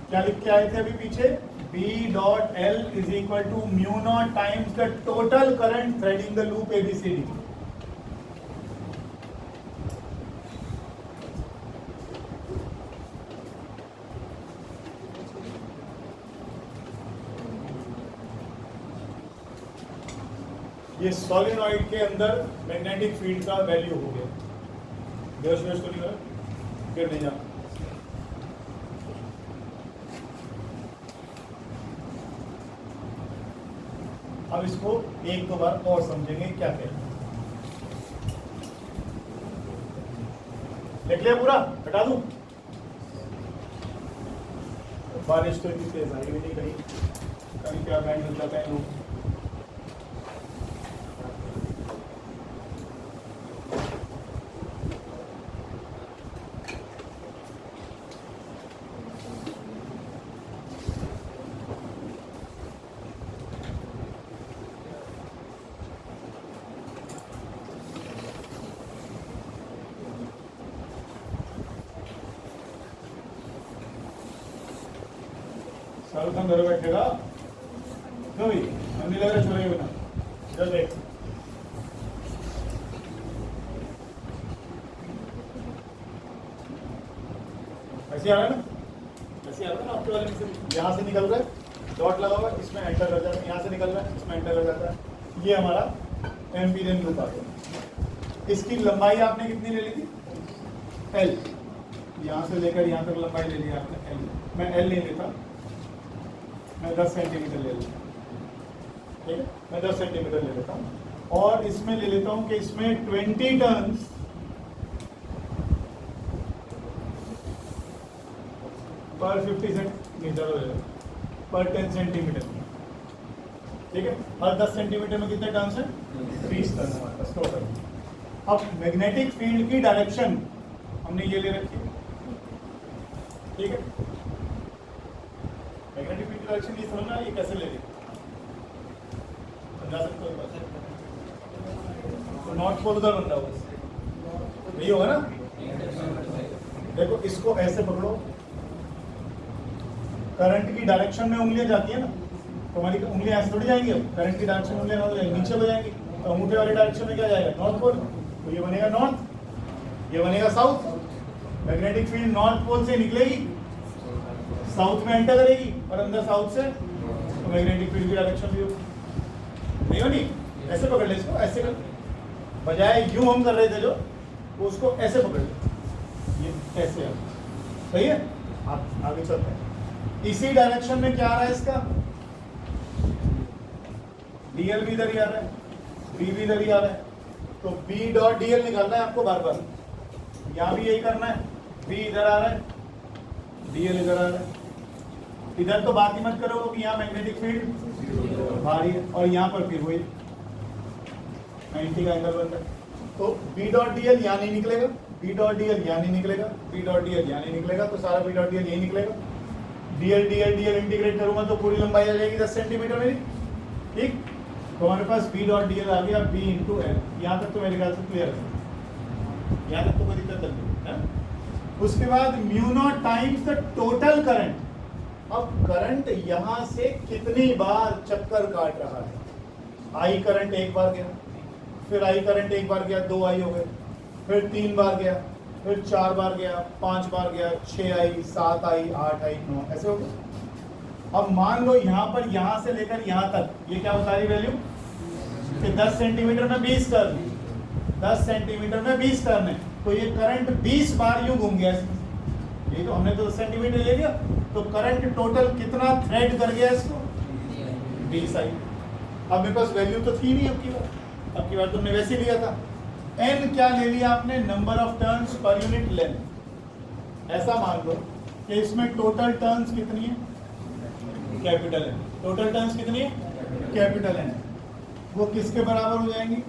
क्या लिख के आए थे अभी पीछे? B dot L is equal to mu naught times the total current threading the loop ABCD. ये सॉलिनॉइड के अंदर मैग्नेटिक फील्ड का वैल्यू हो गया. बेहोश तो नहीं हो रहा, फिर नहीं जाना. अब इसको एक दो बार और समझेंगे क्या कहना है. लिख लिया पूरा? हटा दूं? बारिश तो इतनी तेज आई भी नहीं, कहीं क्या बैंड मिल जाता है लोग. सारुखान घर बैठेगा क्यों भाई? नहीं लग रहा छोड़ेगा बिना. चल देख, ऐसे आ रहा है ना, ऐसे आ रहा है ना आपके वाले में से. यहाँ से निकल रहा है, डॉट लगा हुआ है, इसमें एंटर कर जाता है. यहाँ से निकल रहा है, इसमें एंटर कर जाता है. ये हमारा एम्पीरियन लूप आ गया. इसकी लंबाई आपने कितनी ले ली थी? L. यहाँ से लेकर यहाँ तक लंबाई ले ली आपने L. मैं L नहीं लेता, मैं 10 सेंटीमीटर ले लेता हूँ. ठीक है, मैं 10 सेंटीमीटर ले लेता हूँ. और इसमें ले लेता हूँ कि इसमें 20 टर्न्स पर 50 सेंटीमीटर पर 10 सेंटीमीटर. ठीक है, हर 10 सेंटीमीटर में कितने टर्न्स हैं? 20 टर्न हमारे पास टोटल. अब मैग्नेटिक फील्ड की डायरेक्शन हमने ये ले रखी है. ठीक है, मैग्नेटिक फील्ड की डायरेक्शन ये समझना ये कैसे ले ली. समझा सकते हो? तो नॉर्थ पोल उधर बन रहा होगा, यही होगा ना. देखो, इसको ऐसे पकड़ो, करंट की डायरेक्शन में उंगलियां जाती है ना, तो हमारी उंगलियां ऐसे थोड़ी जाएंगी. अब करंट की डायरेक्शन में उंगलियां नीचे हो जाएंगी, तो अंगूठे वाली डायरेक्शन में क्या जाएगा? North pole. तो ये बनेगा नॉर्थ, ये बनेगा south. Magnetic field north pole से निकलेगी, साउथ में एंटर करेगी और अंदर साउथ से, तो मैग्नेटिक फील्ड की डायरेक्शन भी होगी. नहीं हो नहीं? ऐसे पकड़ ले इसको, ऐसे कर, बजाय यूं हम कर रहे थे जो, तो उसको ऐसे पकड़ ले. ये ऐसे है, सही है. आप आगे चलते हैं. इसी डायरेक्शन में क्या आ रहा है इसका? डीएल भी इधर ही आ रहा है, बी भी इधर ही आ रहा है. तो बी डॉट डीएल निकालना है आपको बार बार. यहाँ भी यही करना है. बी इधर आ रहा है, डीएल इधर आ रहा है. इधर तो बात ही मत करो कि यहाँ मैग्नेटिक फील्ड भारी है, और यहाँ पर फिर वही 90 का एंगल बन रहा है. तो बी डॉट डीएल यहाँ नहीं निकलेगा, बी डॉट डीएल यहाँ नहीं निकलेगा, बी डॉट डीएल यहाँ नहीं निकलेगा, तो सारा बी डॉट डीएल यही निकलेगा. डीएल डीएल डीएल इंटीग्रेट करूंगा तो पूरी लंबाई आ जाएगी 10 सेंटीमीटर मेरी. ठीक, तो हमारे पास बी डॉट डीएल आ गया बी इंटू एल. यहाँ तक तो मेरे ख्याल से क्लियर है, यहाँ तक तो कोई दिक्कत नहीं है. उसके बाद mu naught times the total current. अब करंट यहाँ से कितनी बार चक्कर काट रहा है? आई करंट एक बार गया, फिर आई करंट एक बार गया, 2 आई हो गए, फिर 3 बार गया, फिर 4 बार गया, 5 बार गया, 6 आई, 7 आई, 8 आई, 9, ऐसे हो गया. अब मान लो यहाँ पर, यहाँ से लेकर यहाँ तक, ये क्या बता रही वैल्यू कि 10 सेंटीमीटर में 20 टर्न. 10 सेंटीमीटर में 20 टर्न है, तो ये करंट 20 बार यूं घूम गया इसमें। ये तो हमने तो 10 सेंटीमीटर ले लिया, तो करंट टोटल कितना थ्रेड कर गया इसको? 20 आई। अब मेरे पास वैल्यू तो थी नहीं अब की बार तुमने वैसे लिया था। एन क्या ले लिया आपने? Number of turns per unit length. ऐसा मान लो कि इसमें टोटल टर्न्स कितनी है? Capital N. टोटल टर्न्स कितनी है? Capital N. वो किसके बराबर हो जाएंगी?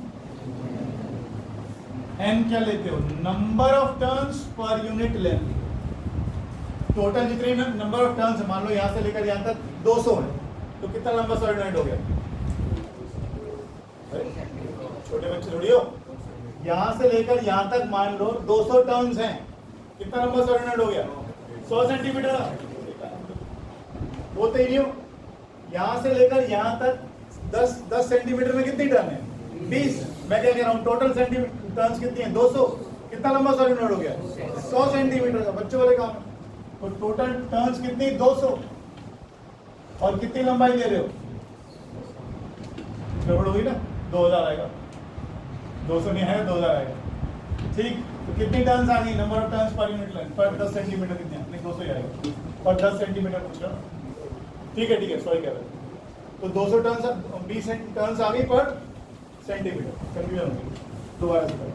एन क्या लेते हो? Number of turns per unit length. Total जितनी नंबर ऑफ टर्न्स, मान लो यहां से लेकर यहां तक 200 है, तो कितना लंबा सॉलिनॉइड हो गया? छोटे बच्चे थोड़ी हो, यहां से लेकर यहां तक मान लो 200 टर्न्स हैं, कितना लंबा सॉलिनॉइड हो गया? 100 सेंटीमीटर। वो तो ही नहीं हो, यहां से लेकर यहां तक 10 सेंटीमीटर में कितनी टर्न है? 20। मैं क्या कह रहा हूं, टोटल सेंटीमीटर टर्न्स कितनी है? 200। कितना लंबा सॉलिनॉइड हो गया? 100 सेंटीमीटर का। बच्चों वाले काम है। तो टोटल टर्न्स कितनी? 200। और कितनी लंबाई ले रहे हो? गड़बड़ होगी ना, 2000 आएगा। 200 नहीं है, 2000 आएगा। ठीक, तो कितनी टर्न्स आ गई? Number of turns per unit length पर 10 सेंटीमीटर कितने? नहीं 200 ही आएगा पर 10 सेंटीमीटर पूछ रहा। ठीक है, सॉरी कह रहे। तो 200 टर्न्स 20 टर्न्स आ गई पर सेंटीमीटर। कंफ्यूजन होगी, दोबारा से करें।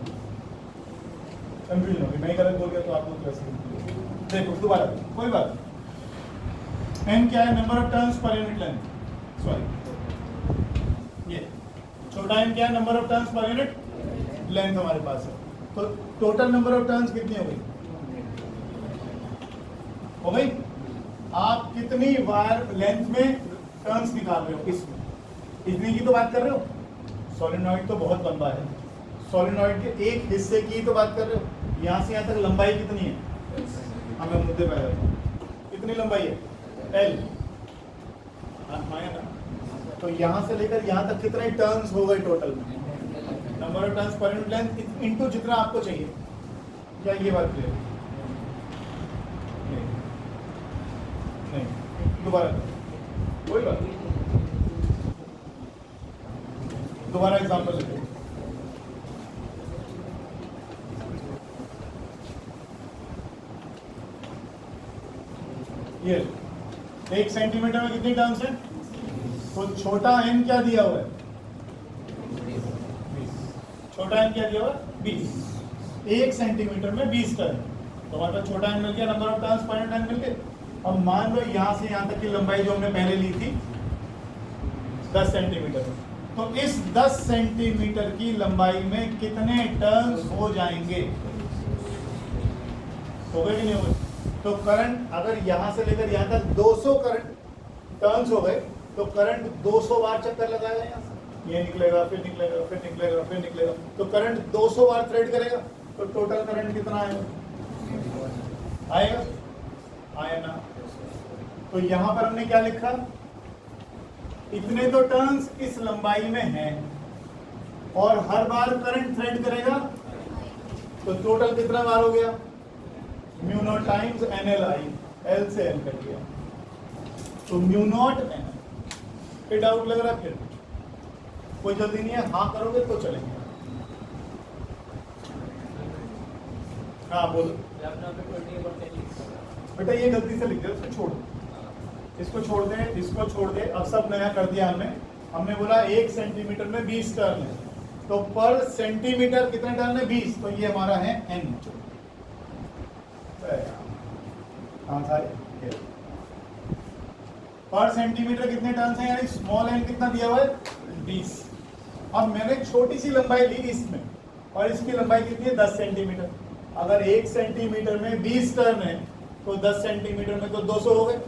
कंफ्यूजन होगी, मैं गलत बोल गया तो आप लोग कैसे? देखो दोबारा, कोई बात नहीं। एन क्या है? Number of turns per unit length. Sorry, ये छोटा एन क्या है? Number of turns per unit length हमारे पास है। तो टोटल नंबर ऑफ टर्न्स कितनी हो गई? आप कितनी वायर लेंथ में टर्न्स निकाल रहे हो? इसमें इतनी की तो बात कर रहे हो। सोलेनॉइड तो बहुत लंबा है, सोलेनॉइड के एक हिस्से की तो बात कर रहे हो। यहाँ से यहाँ तक लंबाई कितनी है? हमें मुद्दे पे आया कितनी लंबाई है? L। तो यहाँ से लेकर यहाँ तक कितने टर्न्स हो गए total? Number of turns per unit length into जितना आपको चाहिए। क्या ये बात क्लियर? नहीं, दोबारा कोई बात नहीं, दोबारा एग्जांपल लेते हैं। ये 1 सेंटीमीटर में कितनी टर्न्स है? तो छोटा एन क्या दिया हुआ है? 20। छोटा एन क्या दिया हुआ है? 20। 1 सेंटीमीटर में 20 टर्न। तो हमारे पास छोटा एन मिल गया, number of turns per unit मिल गए। अब मान लो यहां से यहां तक की लंबाई जो हमने पहले ली थी 10 सेंटीमीटर, तो इस 10 सेंटीमीटर की लंबाई में कितने टर्न्स हो जाएंगे? हो गए कि नहीं हो गए? तो करंट अगर यहां से लेकर यहां तक 200 करंट टर्न्स हो गए, तो करंट 200 बार चक्कर लगाएगा। यहाँ से ये निकलेगा, फिर निकलेगा, फिर निकलेगा, फिर निकलेगा, तो करंट 200 बार थ्रेड करेगा। तो टोटल करंट कितना आएगा? आया ना? तो यहां पर हमने क्या लिखा? इतने तो टर्न्स इस लंबाई में हैं और हर बार करंट थ्रेड करेगा, तो टोटल कितना बार हो गया? Mu naught times NLI, L से L कर दिया, तो म्यू नॉट N। फिर डाउट लग रहा है? फिर कोई जल्दी नहीं है, हाँ करोगे तो चलेंगे। हाँ बोलो बेटा, ये गलती से लिख दिया, इसको छोड़ दो, इसको छोड़ दे, इसको छोड़ दे। अब सब नया कर दिया हमने बोला 1 सेंटीमीटर में 20 टर्न है, तो पर सेंटीमीटर कितने टर्न है? 20। तो ये हमारा है N। पर सेंटीमीटर कितने टर्न्स हैं? यानी स्मॉल एन कितना दिया हुआ है? 20। अब मैंने छोटी सी लंबाई ली इसमें, और इसकी लंबाई कितनी है? 10 सेंटीमीटर। अगर 1 सेंटीमीटर में 20 टर्न है, तो 10 सेंटीमीटर में तो 200 हो गए।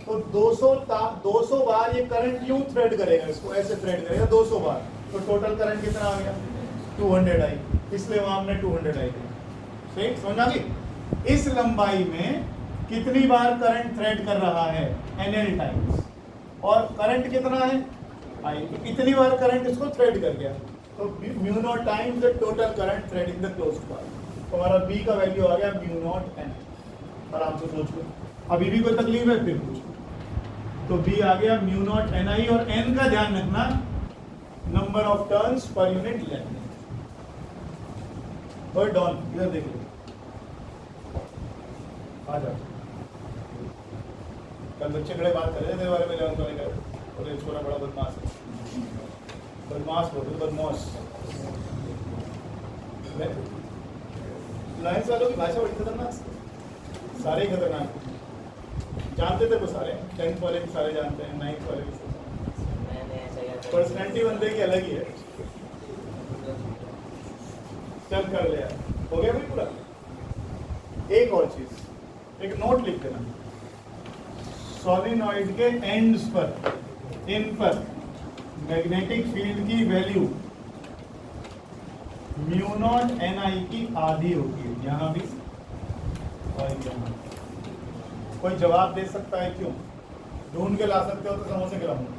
तो 200 बार ये करंट क्यों थ्रेड करेगा? इसको ऐसे थ्रेड करेगा 200 बार। तो टोटल करंट कितना आ गया? 200 आई, इसलिए वहां हमने 200 आई दी। सही समझ आ गई? इस लंबाई में कितनी बार करंट थ्रेड कर रहा है? NL times. और करंट कितना है? आई। तो इतनी बार करंट इसको थ्रेड कर गया, तो mu naught times the total current threading the closed path. तो हमारा B का वैल्यू आ गया म्यू नॉट N। आराम से सोच लो, अभी भी कोई तकलीफ है फिर पूछो। तो B आ गया म्यू नॉट NI, और N का ध्यान रखना, number of turns per unit length. और डॉन इधर देख लो, आ जाओ। कल बच्चे खड़े बात कर रहे थे तेरे बारे में, 11th वाले का, और ये छोरा बड़ा बदमाश है, बदमाश बोलते बदमाश। लाइन्स वालों की भाषा बड़ी खतरनाक, सारे ही खतरनाक जानते थे वो सारे, 10th वाले भी सारे जानते हैं, 9th वाले भी। पर्सनैलिटी बंदे की अलग ही है। चल कर लिया, हो गया भाई पूरा। एक और चीज, एक नोट लिख देना, सोलिनॉइड के एंड्स पर, इन पर मैग्नेटिक फील्ड की वैल्यू म्यू नॉट एन आई की आधी होती है, यहां भी और यहां। कोई जवाब दे सकता है क्यों? ढूंढ के ला सकते हो तो समोसे खिलाऊंगा।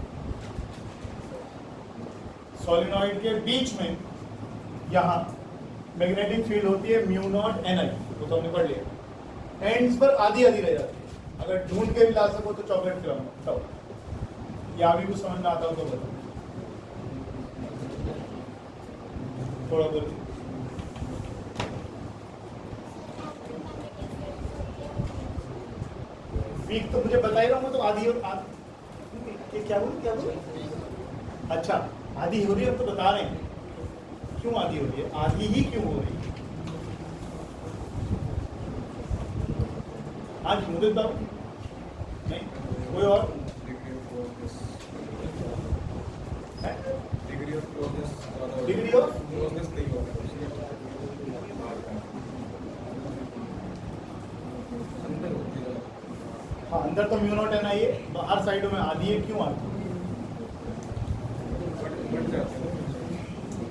सोलिनॉइड के बीच में यहां मैग्नेटिक फील्ड होती है म्यू नॉट एन आई, वो तो हमने पढ़ लिया। एंड्स पर आधी आधी रह जाती है, अगर ढूंढ के भी ला सको तो चॉकलेट खिलाऊंगा। तब या भी कुछ समझ में आता हो तो बताओ, थोड़ा बोलिए। वीक तो मुझे बता ही रहा हूँ, तो आधी और क्या बोल अच्छा आधी हो रही है, अब तो बता रहे हैं क्यों आधी हो रही है, आधी ही क्यों हो रही है। आज मुझे बताओ, नहीं कोई और डिग्री ऑफ हाँ, अंदर तो म्यू नॉट एन आई है, बाहर साइडों में आधी है, क्यों आधी?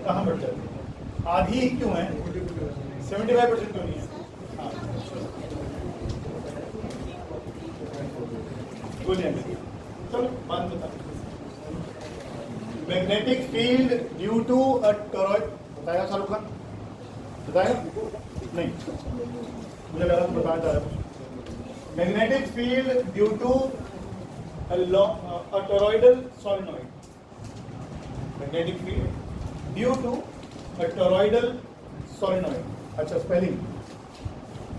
कहाँ बढ़ जाती है? आधी ही क्यों है? 75% क्यों नहीं है? हाँ चलो बात बता। Magnetic field due to a toroid, बताएगा शाहरुख खान? बताएगा? नहीं, मुझे लगा तुम बताना चाह रहे हो। Magnetic field due to a toroidal solenoid, magnetic field due to a toroidal solenoid. अच्छा स्पेलिंग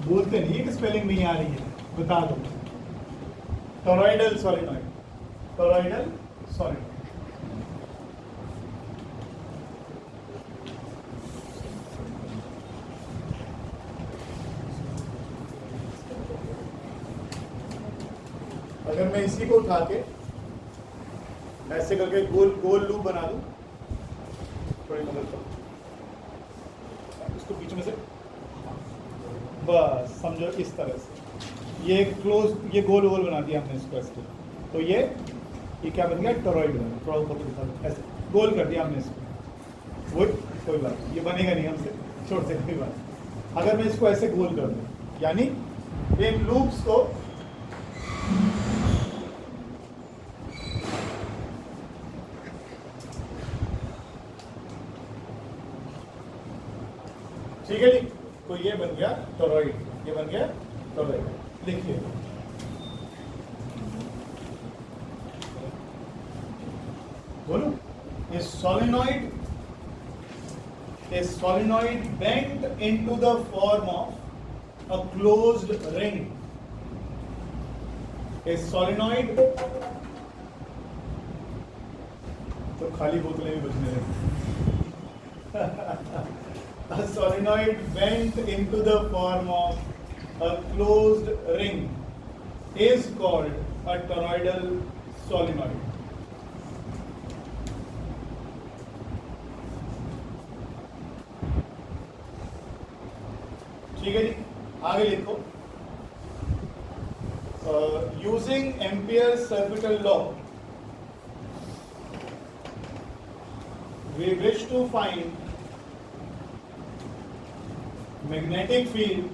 बोलते नहीं है कि स्पेलिंग नहीं आ रही है, बता दो। Toroidal solenoid, toroidal solenoid. अगर मैं इसी को उठा के ऐसे करके गोल गोल लूप बना दूं, थोड़ी मदद करो इसको बीच में से, बस समझो इस तरह से ये क्लोज, ये गोल गोल बना दिया हमने इसको ऐसे, तो ये क्या बन गया? टॉरॉइड बन गया। थोड़ा ऊपर को दिखा दो, ऐसे गोल कर दिया हमने इसको। वो कोई बात, ये बनेगा नहीं हमसे, छोड़ से कोई बात। अगर मैं इसको ऐसे गोल कर दूं, यानी इन लूप्स को ठीक है जी, तो ये बन गया टॉरॉइड, ये बन गया टॉरॉइड। लिखिए बोलो, a solenoid bent into the form of a closed ring. A solenoid, तो खाली बोतलें भी बचने लगी। A solenoid bent into the form of a closed ring is called a toroidal solenoid. ठीक है जी, आगे लिखो। Using amperes circuital law, we wish to find magnetic field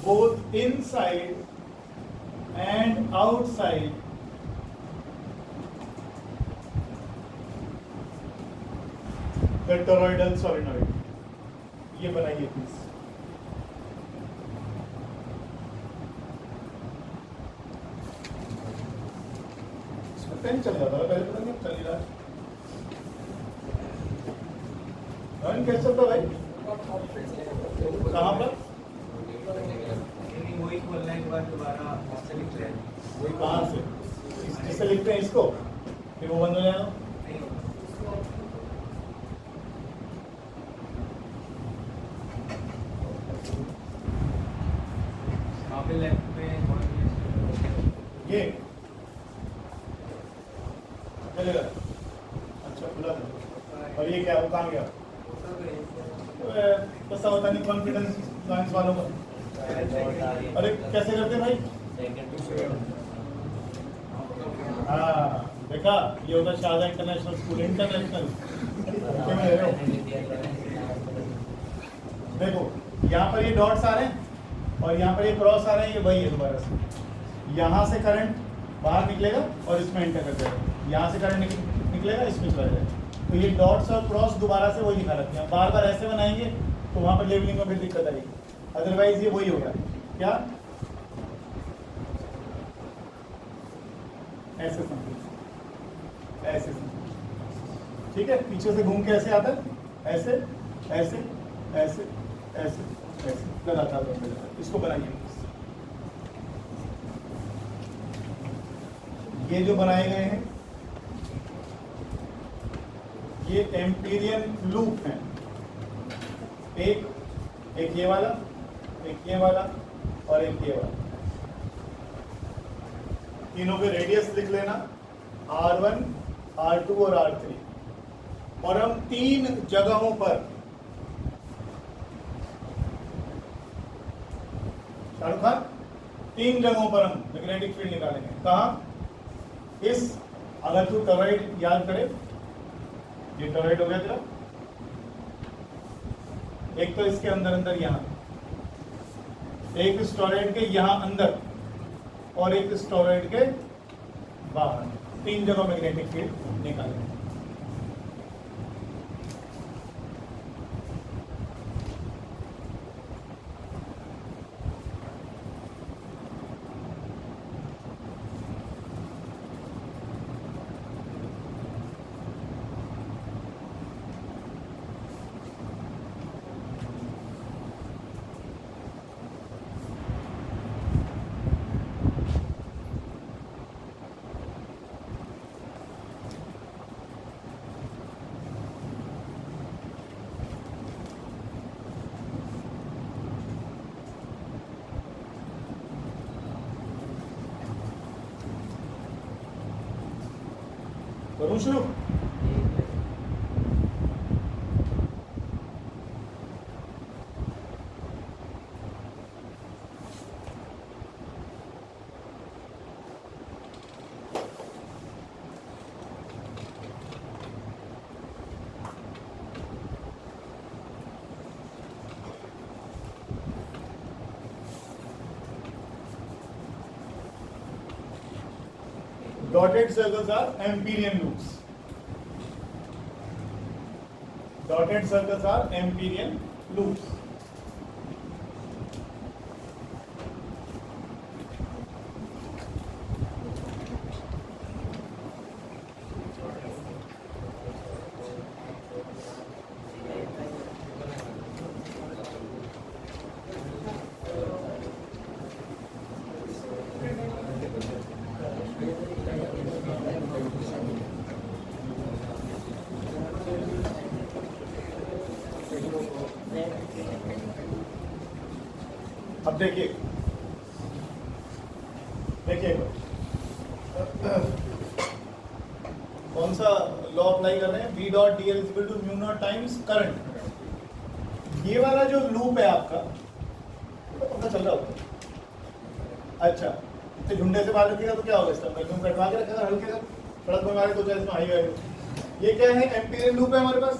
both inside and outside the toroidal solenoid. ये बनाइए please. Pen चल जाता है, पहले पता नहीं चल ही रहा है। कैसे चलता भाई? कहाँ पर? वही खोलने के बाद दोबारा से लिख रहे हैं। वही कहाँ से? जिससे लिखते हैं इसको, फिर वो बंद हो जाएगा। लेफ्ट में ये चलेगा। अच्छा खुला था। और ये क्या, वो कहाँ गया? बस होता नहीं कॉन्फिडेंस साइंस वालों का। अरे कैसे करते हैं भाई? हाँ देखा, ये होता है शारदा इंटरनेशनल स्कूल, इंटरनेशनल। देखो यहाँ पर ये डॉट्स आ रहे हैं और यहाँ पर ये क्रॉस आ रहे हैं, ये वही है दोबारा से। यहाँ से करंट बाहर निकलेगा और इसमें एंटर कर जाएगा, यहाँ से करंट निकलेगा, इसमें चला जाएगा। तो ये डॉट्स और क्रॉस दोबारा से वही दिखा रखते हैं। बार बार ऐसे बनाएंगे तो वहाँ पर लेवलिंग में फिर दिक्कत आएगी, अदरवाइज ये वही होगा। क्या ऐसे समझो, ऐसे समझो, ठीक है। पीछे से घूम के ऐसे आता है, ऐसे ऐसे ऐसे ऐसे ऐसे लगातार बनते जाता है। इसको बनाइए। ये जो बनाए गए हैं ये एम्पीरियन लूप हैं। एक ये वाला, एक ये वाला और एक ये वाला। तीनों के रेडियस लिख लेना, R1, R2 और R3। और हम 3 जगहों पर, शाहरुख खान, 3 जगहों पर हम मैग्नेटिक फील्ड निकालेंगे। कहाँ? इस, अगर तू टॉरॉइड याद करे, ये टॉरॉइड हो गया तेरा। एक तो इसके अंदर अंदर यहाँ, एक इस टॉरॉइड के यहाँ अंदर और एक इस टॉरॉइड के बाहर। 3 जगह मैग्नेटिक फील्ड निकालेंगे। करूं शुरू? Dotted circles are Amperian loops. Dotted circles are Amperian loops. अब देखिए कौन सा लॉ अप्लाई कर रहे हैं? V dot D L equal to mu naught times current. ये वाला जो लूप है आपका, तो पता चल रहा होगा। अच्छा, इतने झुंडे से बाहर रखिएगा तो क्या होगा? इसका मैक्सिमम कटवा के रखेगा हल्के का, सड़क में मारे तो क्या इसमें हाई वैल्यू। ये क्या है? एम्पीरियन लूप है हमारे पास।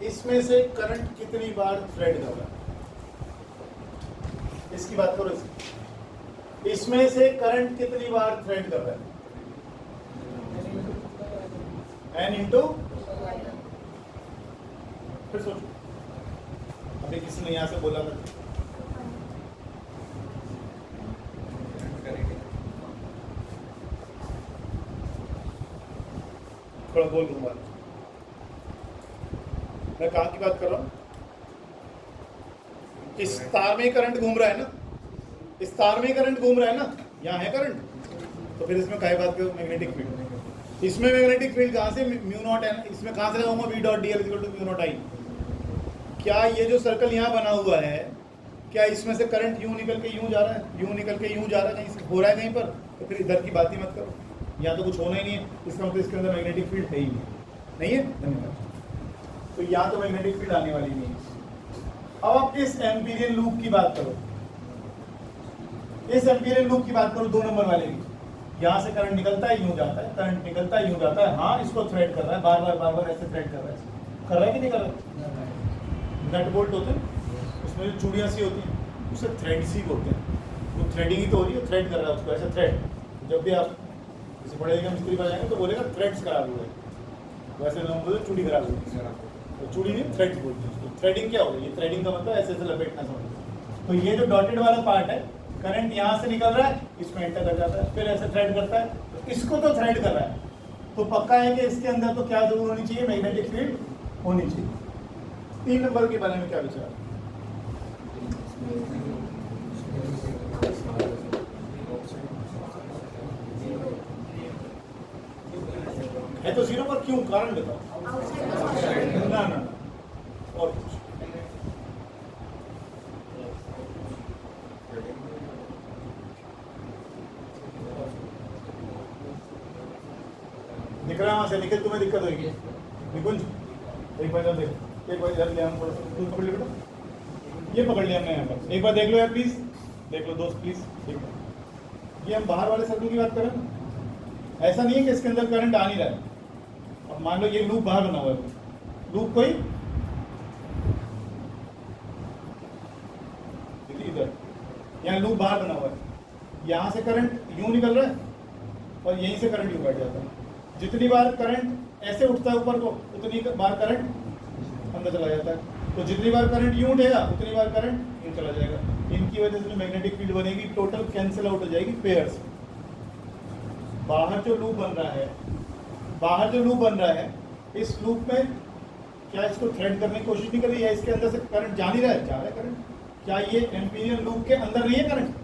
इसमें से करंट कितनी बार थ्रेड कर रहा है, इसकी बात करो। इसमें से करंट कितनी बार थ्रेड कर रहा है? n इंटू, फिर सोचो। अभी किसी ने यहां से बोला था थोड़ा गोल घुमा लो। मैं कहाँ की बात कर रहा हूँ? इस तार में करंट घूम रहा है ना, इस तार में करंट घूम रहा है ना, यहाँ है करंट, तो फिर इसमें काहे बात करो मैग्नेटिक फील्ड। इसमें मैग्नेटिक फील्ड कहाँ से, म्यू नॉट है ना, इसमें कहाँ से लगाऊंगा, B dot D L equal to mu naught I. क्या ये जो सर्कल यहाँ बना हुआ है, क्या इसमें से करंट यूं निकल के यूं जा रहा है, यूं निकल के यूं जा रहा है, कहीं से हो रहा है कहीं पर? तो फिर इधर की बात ही मत करो, यहाँ तो कुछ होना ही नहीं है, इसका मतलब इसके अंदर मैग्नेटिक फील्ड है ही नहीं है। धन्यवाद। तो यहाँ तो मैग्नेटिक फील्ड आने वाली नहीं है। अब आप इस एम्पीरियन लूप की बात करो, इस एम्पीरियन लूप की बात करो 2 नंबर वाले की। यहाँ से करंट निकलता है यूं जाता है, करंट निकलता है यूं जाता है, हाँ इसको थ्रेड कर रहा है, बार बार ऐसे थ्रेड कर रहा है कि नहीं कर रहा है? नट बोल्ट होते हैं, उसमें जो चूड़ियाँ सी होती हैं उसे थ्रेड सी बोलते हैं। तो थ्रेडिंग ही तो हो रही है, थ्रेड कर रहा है उसको ऐसे थ्रेड। जब भी आप जैसे बड़े जगह मिस्त्री पर जाएंगे तो बोलेगा थ्रेड्स खराब हुए, वैसे लोग बोलते चूड़ी खराब हुई, तो चूड़ी नहीं थ्रेड्स बोलते हैं उसको। थ्रेडिंग क्या हो रही है? थ्रेडिंग का मतलब ऐसे ऐसे लपेटना समझ। तो ये जो डॉटेड वाला पार्ट है, करंट यहाँ से निकल रहा है, इसमें एंटर कर जाता है, फिर ऐसे थ्रेड करता है, तो इसको तो थ्रेड कर रहा है, तो पक्का है कि इसके अंदर तो क्या जरूर होनी चाहिए, मैग्नेटिक फील्ड होनी चाहिए। 3 नंबर के बारे में क्या विचार है? तो 0 पर क्यों, कारण बताओ। ना और कुछ दिख रहा है वहां से, निकल तुम्हें दिक्कत होगी। निकुंज एक बार इधर देखो, एक बार इधर ले हम थोड़ा सा, तुम पकड़ लिया बेटा, ये पकड़ लिया हमने यहाँ पर, एक बार देख लो यार प्लीज, देख लो दोस्त प्लीज, एक बार। ये हम बाहर वाले सर्कल की बात करें ना, ऐसा नहीं है कि इसके अंदर करंट आ नहीं रहा है। अब मान लो ये लूप बाहर बना हुआ है, लूप कोई इधर, यहाँ लूप बाहर बना हुआ है, यहाँ से करंट यूं निकल रहा है और यहीं से करंट यूं बैठ जाता है। जितनी बार करंट ऐसे उठता है ऊपर को, उतनी बार करंट अंदर चला जाता है। तो जितनी बार करंट यूं उठेगा उतनी बार करंट यूं चला जाएगा। इनकी वजह से जो मैग्नेटिक फील्ड बनेगी टोटल कैंसिल आउट हो जाएगी पेयर्स। बाहर जो लूप बन रहा है, बाहर जो लूप बन रहा है, इस लूप में क्या इसको थ्रेड करने की कोशिश नहीं कर रही है? इसके अंदर से करंट जा नहीं रहा है? जा रहा है करंट। क्या ये एम्पीरियन लूप के अंदर नहीं है करंट?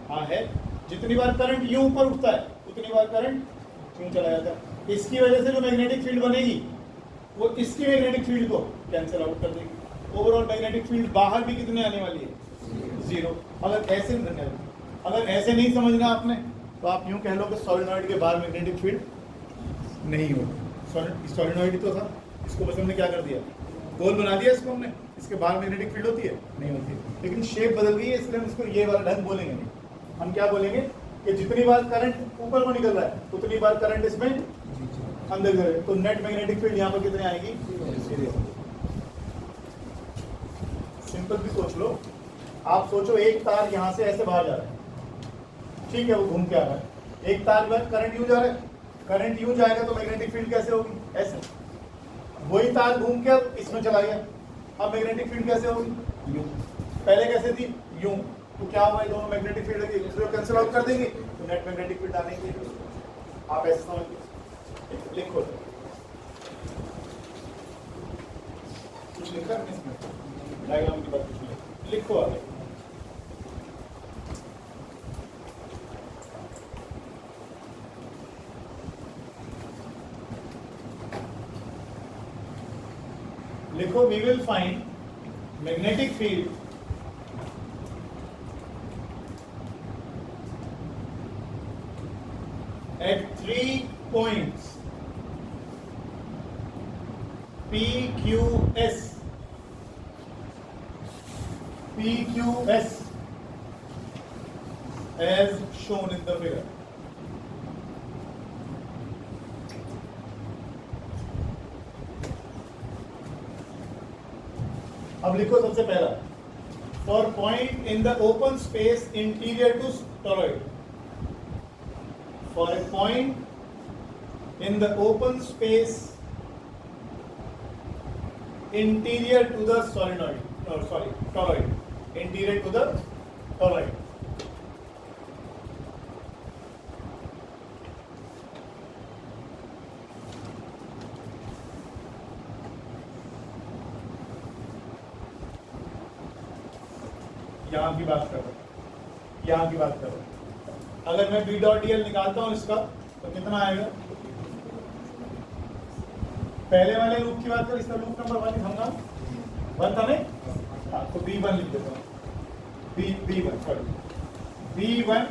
हाँ है। जितनी बार करंट यूं ऊपर उठता है उतनी बार करंट यूं चला जाता है। इसकी वजह से जो मैग्नेटिक फील्ड बनेगी वो इसकी मैग्नेटिक फील्ड को कैंसिल आउट कर देगी। ओवरऑल मैग्नेटिक फील्ड बाहर भी कितने आने वाली है? 0। अगर ऐसे अगर ऐसे नहीं समझना आपने तो आप यूं कह लो कि सॉलिनॉइड के बाहर मैग्नेटिक फील्ड नहीं होती। सॉलिनॉइड ही तो था, इसको बस हमने क्या कर दिया, गोल बना दिया इसको हमने, इसके बाहर मैग्नेटिक फील्ड होती है? नहीं होती है। लेकिन शेप बदल गई है, इसलिए हम इसको ये वाला ढंग बोलेंगे नहीं। हम क्या बोलेंगे कि जितनी बार करंट ऊपर को निकल रहा है उतनी बार करंट इसमें अंदर गए, तो नेट मैग्नेटिक फील्ड यहाँ पर कितने आएगी? सिंपल भी सोच लो। आप सोचो एक तार यहाँ से ऐसे बाहर जा रहा है, ठीक है, वो घूम के आ रहा है। एक तार पर करंट यूं जा रहा है, करंट यूं जाएगा तो मैग्नेटिक फील्ड कैसे होगी? ऐसे। वही तार घूम के अब इसमें चला गया, अब मैग्नेटिक फील्ड कैसे होगी? यूं। पहले कैसे थी? यूं। तो क्या हुआ, दोनों मैग्नेटिक फील्ड एक दूसरे को कैंसिल आउट कर देंगे, तो नेट मैग्नेटिक फील्ड आने की। आप ऐसे समझ लिखो, कुछ लिखा है इसमें डायग्राम की बात, कुछ लिखो आगे। लिखो, we will find magnetic field at 3 points PQS as shown in the figure. अब लिखो सबसे पहला, for point in the open space interior to toroid. For a point in the open space interior to the solenoid, toroid, interior to the toroid. यहाँ की बात कर रहा हूँ, यहाँ की बात कर रहा हूँ। अगर मैं बी डॉट डी एल निकालता हूँ इसका तो कितना आएगा? पहले वाले लूप की बात कर, इसका लूप नंबर 1 था, 1 था नहीं? हाँ, तो B1 लिख देता हूँ, B1 सॉरी B1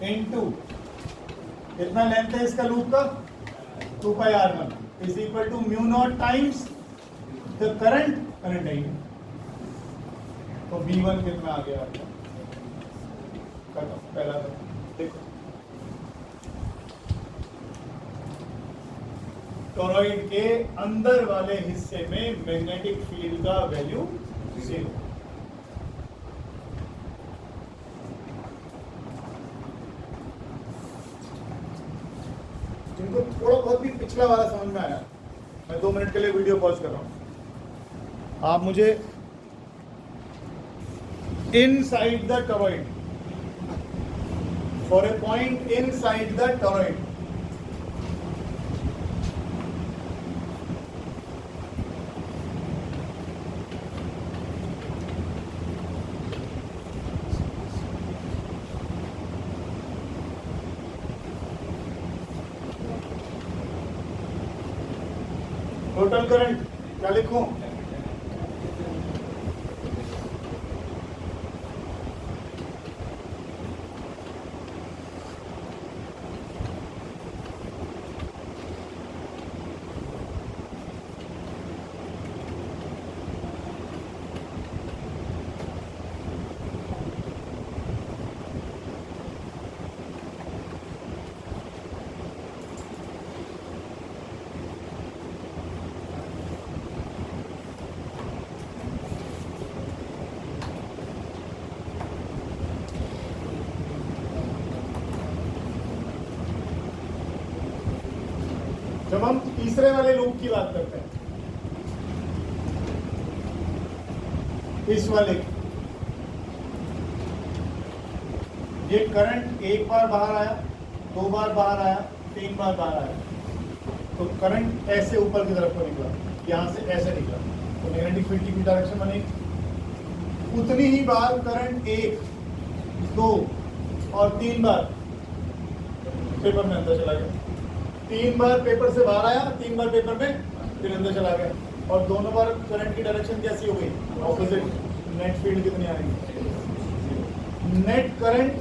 इंटू कितना लेंथ है इसका लूप का? 2 pi R1 is equal to mu naught times the current I. तो B1 कितना आ गया आपका? पहला देखो, टोरॉइड के अंदर वाले हिस्से में मैग्नेटिक फील्ड का वैल्यू 0। जिनको थोड़ा बहुत भी पिछला वाला समझ में आया, मैं 2 मिनट के लिए वीडियो पॉज कर रहा हूं। आप मुझे inside the toroid, for a point inside the toroid, total current क्या लिखूं? जब हम तीसरे वाले लूप की बात करते हैं, इस वाले की, ये करंट एक बार बाहर आया, 2 बार बाहर आया, 3 बार बाहर आया, तो करंट ऐसे ऊपर की तरफ को निकला, यहां से ऐसे निकला, तो मैग्नेटिक फील्ड की डायरेक्शन बनेगी। उतनी ही बार करंट 1, 2 और 3 बार पेपर में अंदर चला गया, 3 बार पेपर से बाहर आया, 3 बार पेपर में फिर अंदर चला गया, और दोनों बार करंट की डायरेक्शन कैसी हो गई? ऑपोजिट। नेट फील्ड कितनी आएगी? नेट करंट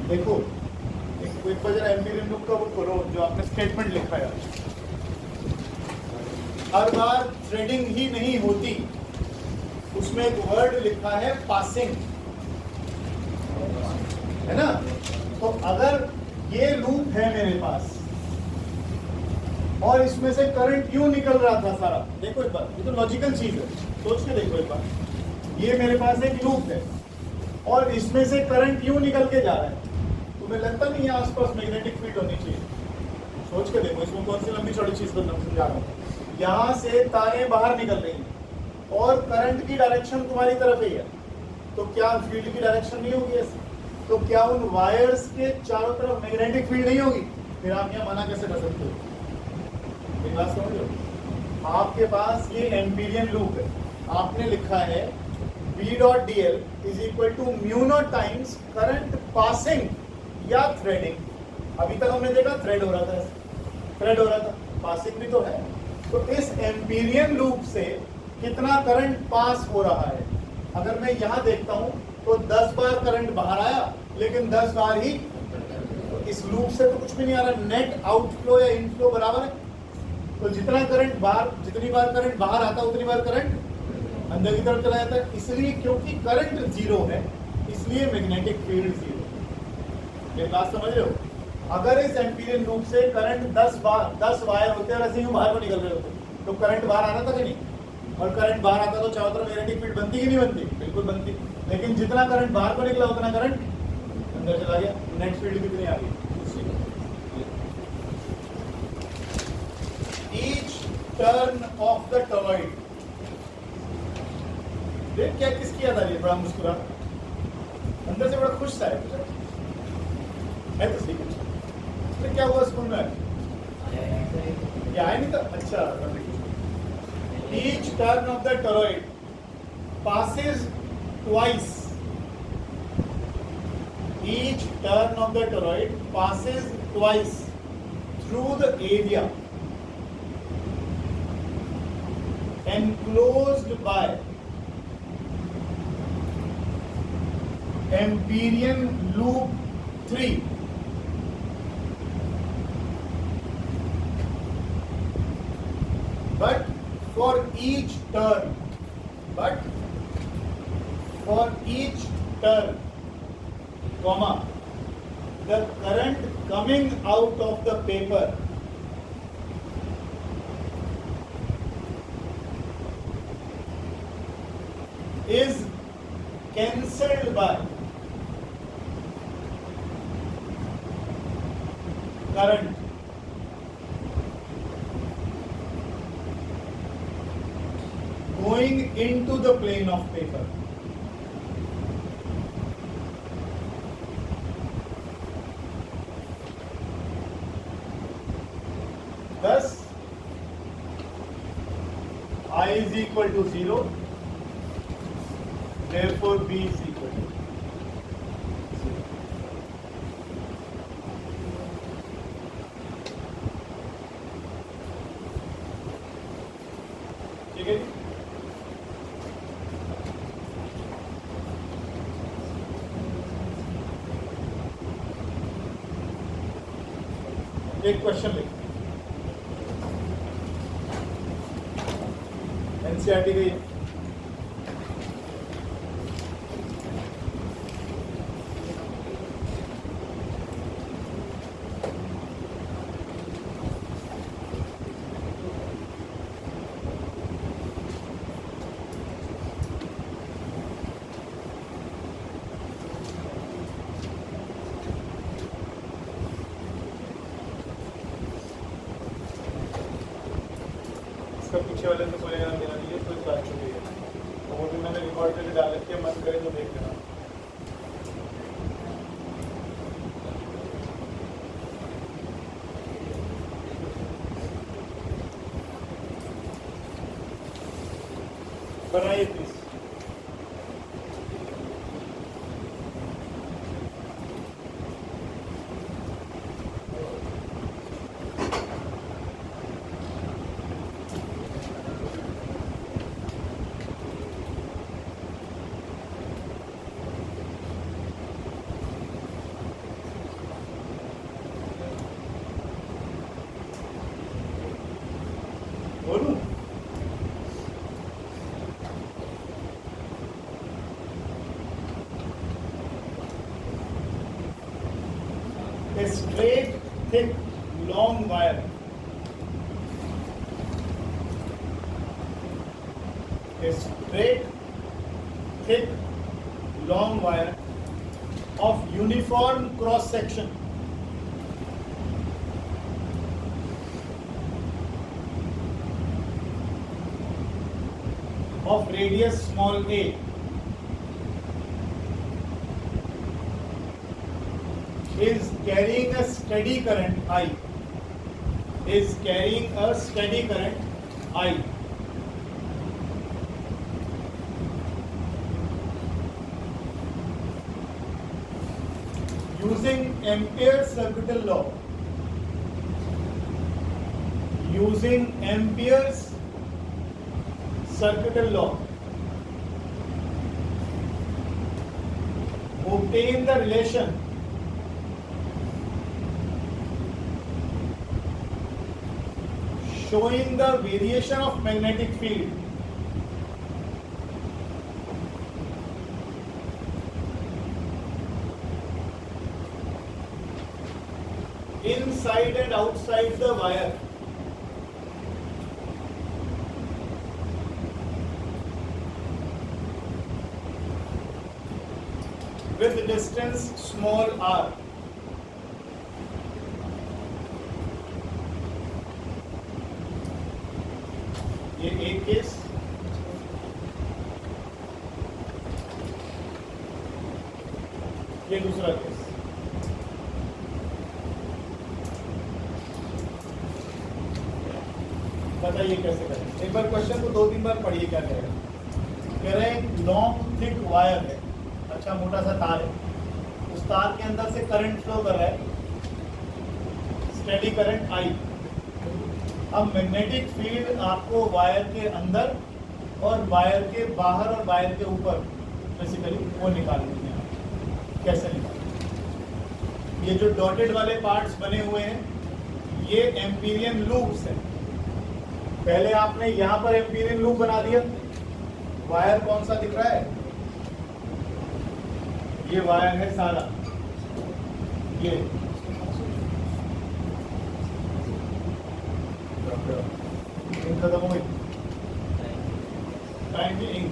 देखो, एक बार जरा एम्पीरियन लूप का बुक खोलो, जो आपने स्टेटमेंट लिखा है। हर बार थ्रेडिंग ही नहीं होती, उसमें एक वर्ड लिखा है पासिंग, है ना? तो अगर ये लूप है मेरे पास और इसमें से करंट यूं निकल रहा था सारा, देखो एक बार, ये तो लॉजिकल चीज है, सोच के देखो एक बार, ये मेरे पास एक लूप है और इसमें से करंट यूं निकल के जा रहा है, तुम्हें लगता नहीं है आसपास मैग्नेटिक फील्ड होनी चाहिए? सोच के देखो, इसमें कौन सी लंबी चौड़ी चीज को समझा रहा हूँ। यहाँ से तारें बाहर निकल रही हैं और करंट की डायरेक्शन तुम्हारी तरफ ही है, तो क्या फील्ड की डायरेक्शन नहीं होगी ऐसी? तो क्या उन वायर्स के चारों तरफ मैग्नेटिक फील्ड नहीं होगी? फिर आप यहाँ मना कैसे कर सकते हो? मेरी बात समझ लो, आपके पास ये एम्पीरियन लूप है, आपने लिखा है B dot D L is equal to mu naught times current passing या थ्रेडिंग। अभी तक हमने देखा थ्रेड हो रहा था, थ्रेड हो रहा था, पासिंग भी तो है। तो इस एम्पीरियन लूप से कितना करंट पास हो रहा है? अगर मैं यहाँ देखता हूँ तो 10 बार करंट बाहर आया, लेकिन 10 बार ही, तो इस लूप से तो कुछ भी नहीं आ रहा, नेट आउटफ्लो या इनफ्लो बराबर है। तो जितना करंट बाहर, जितनी बार करंट बाहर आता है उतनी बार करंट अंदर की तरफ चला जाता है। इसलिए क्योंकि करंट 0 है, इसलिए मैग्नेटिक फील्ड 0। ये बात समझ रहे हो? अगर इस एम्पीरियन लूप से करंट 10 वायर होते हैं और ऐसे ही बाहर को निकल रहे होते, तो करंट बाहर आता था कि नहीं? और करंट बाहर आता तो चारों तरफ मैग्नेटिक फील्ड बनती कि नहीं बनती? बिल्कुल बनती। लेकिन जितना करंट बाहर को निकला उतना करंट अंदर चला गया। नेट फील्ड कितनी आ गई? Each turn of the toroid, देख क्या किसकी याद आ रही है? बड़ा मुस्कुरा, अंदर से बड़ा खुश सा है तो सही कुछ। तो क्या हुआ स्कूल में? ये आया नहीं था? अच्छा। Each turn of the toroid passes twice. Each turn of the toroid passes twice through the area enclosed by Empyrean loop 3. But for each turn, comma, the current coming out of the paper is cancelled by current going into the plane of paper. Thus, I is equal to 0, therefore B is equal to 0. ठीक है जी? एक question लिख NCERT गई इसका पीछे वाले में कोई एग्जाम देना नहीं है, कोई बात छूट गई है तो वो भी मैंने रिकॉर्ड करके डाल रखी है, मन करे तो देख लेना। बनाइए प्लीज। बोलूं? A straight, thick, long wire. A straight, thick, long wire of uniform cross section of radius small a is carrying a steady current I. Is carrying a steady current I. Using Ampere's circuital law. Using Ampere's circuital law. Obtain the relation showing the variation of magnetic field inside and outside the wire with distance small r. ये एक case, ये दूसरा case. बताइए कैसे करें? एक बार question को 2-3 बार पढ़िए क्या करेगा। कह रहे हैं लॉन्ग थिक वायर है, अच्छा मोटा सा तार है, उस तार के अंदर से करंट फ्लो कर रहा है, स्टेडी करंट आई। अब मैग्नेटिक फील्ड आपको वायर के अंदर और वायर के बाहर और वायर के ऊपर बेसिकली वो निकालनी है। कैसे निकालना? ये जो डॉटेड वाले पार्ट्स बने हुए हैं ये एम्पीरियन लूप्स हैं। पहले आपने यहाँ पर एम्पीरियन लूप बना दिया, वायर कौन सा दिख रहा है? ये वायर है सारा, ये इंक खत्म हो गई, टाइम की इंक।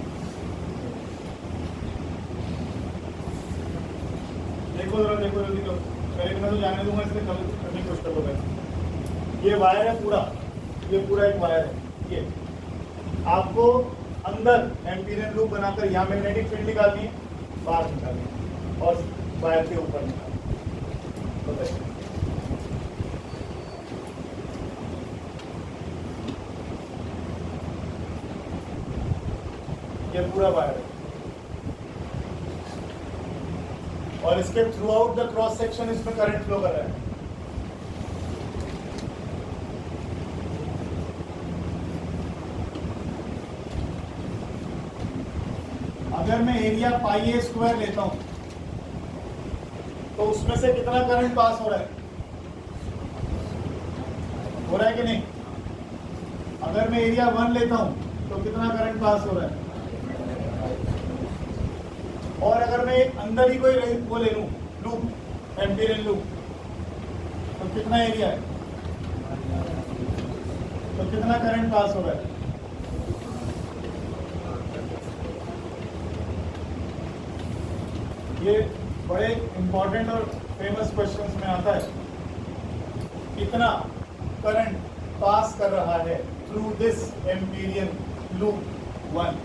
देखो जरा, देखो जल्दी करो, पहले मैं तो जाने दूंगा इसलिए कभी कुछ कर लो पहले। ये वायर है पूरा, ये पूरा एक वायर है। ये आपको अंदर एम्पीरियन लूप बनाकर यहाँ मैग्नेटिक फील्ड निकालनी है, बाहर निकालनी है और वायर के ऊपर निकालनी है। बताइए ये पूरा वायर है और इसके through out the cross section इसमें करंट फ्लो कर रहा है। अगर मैं एरिया पाई ए स्क्वायर लेता हूं तो उसमें से कितना करंट पास हो रहा है? हो रहा है कि नहीं? अगर मैं एरिया 1 लेता हूं तो कितना करंट पास हो रहा है? और अगर मैं अंदर ही कोई वो ले लूं लूप, एम्पीरियन लूप, तो कितना एरिया है? तो कितना करंट पास हो रहा है? ये बड़े इंपॉर्टेंट और फेमस क्वेश्चंस में आता है, कितना करंट पास कर रहा है थ्रू दिस एम्पीरियन लूप 1।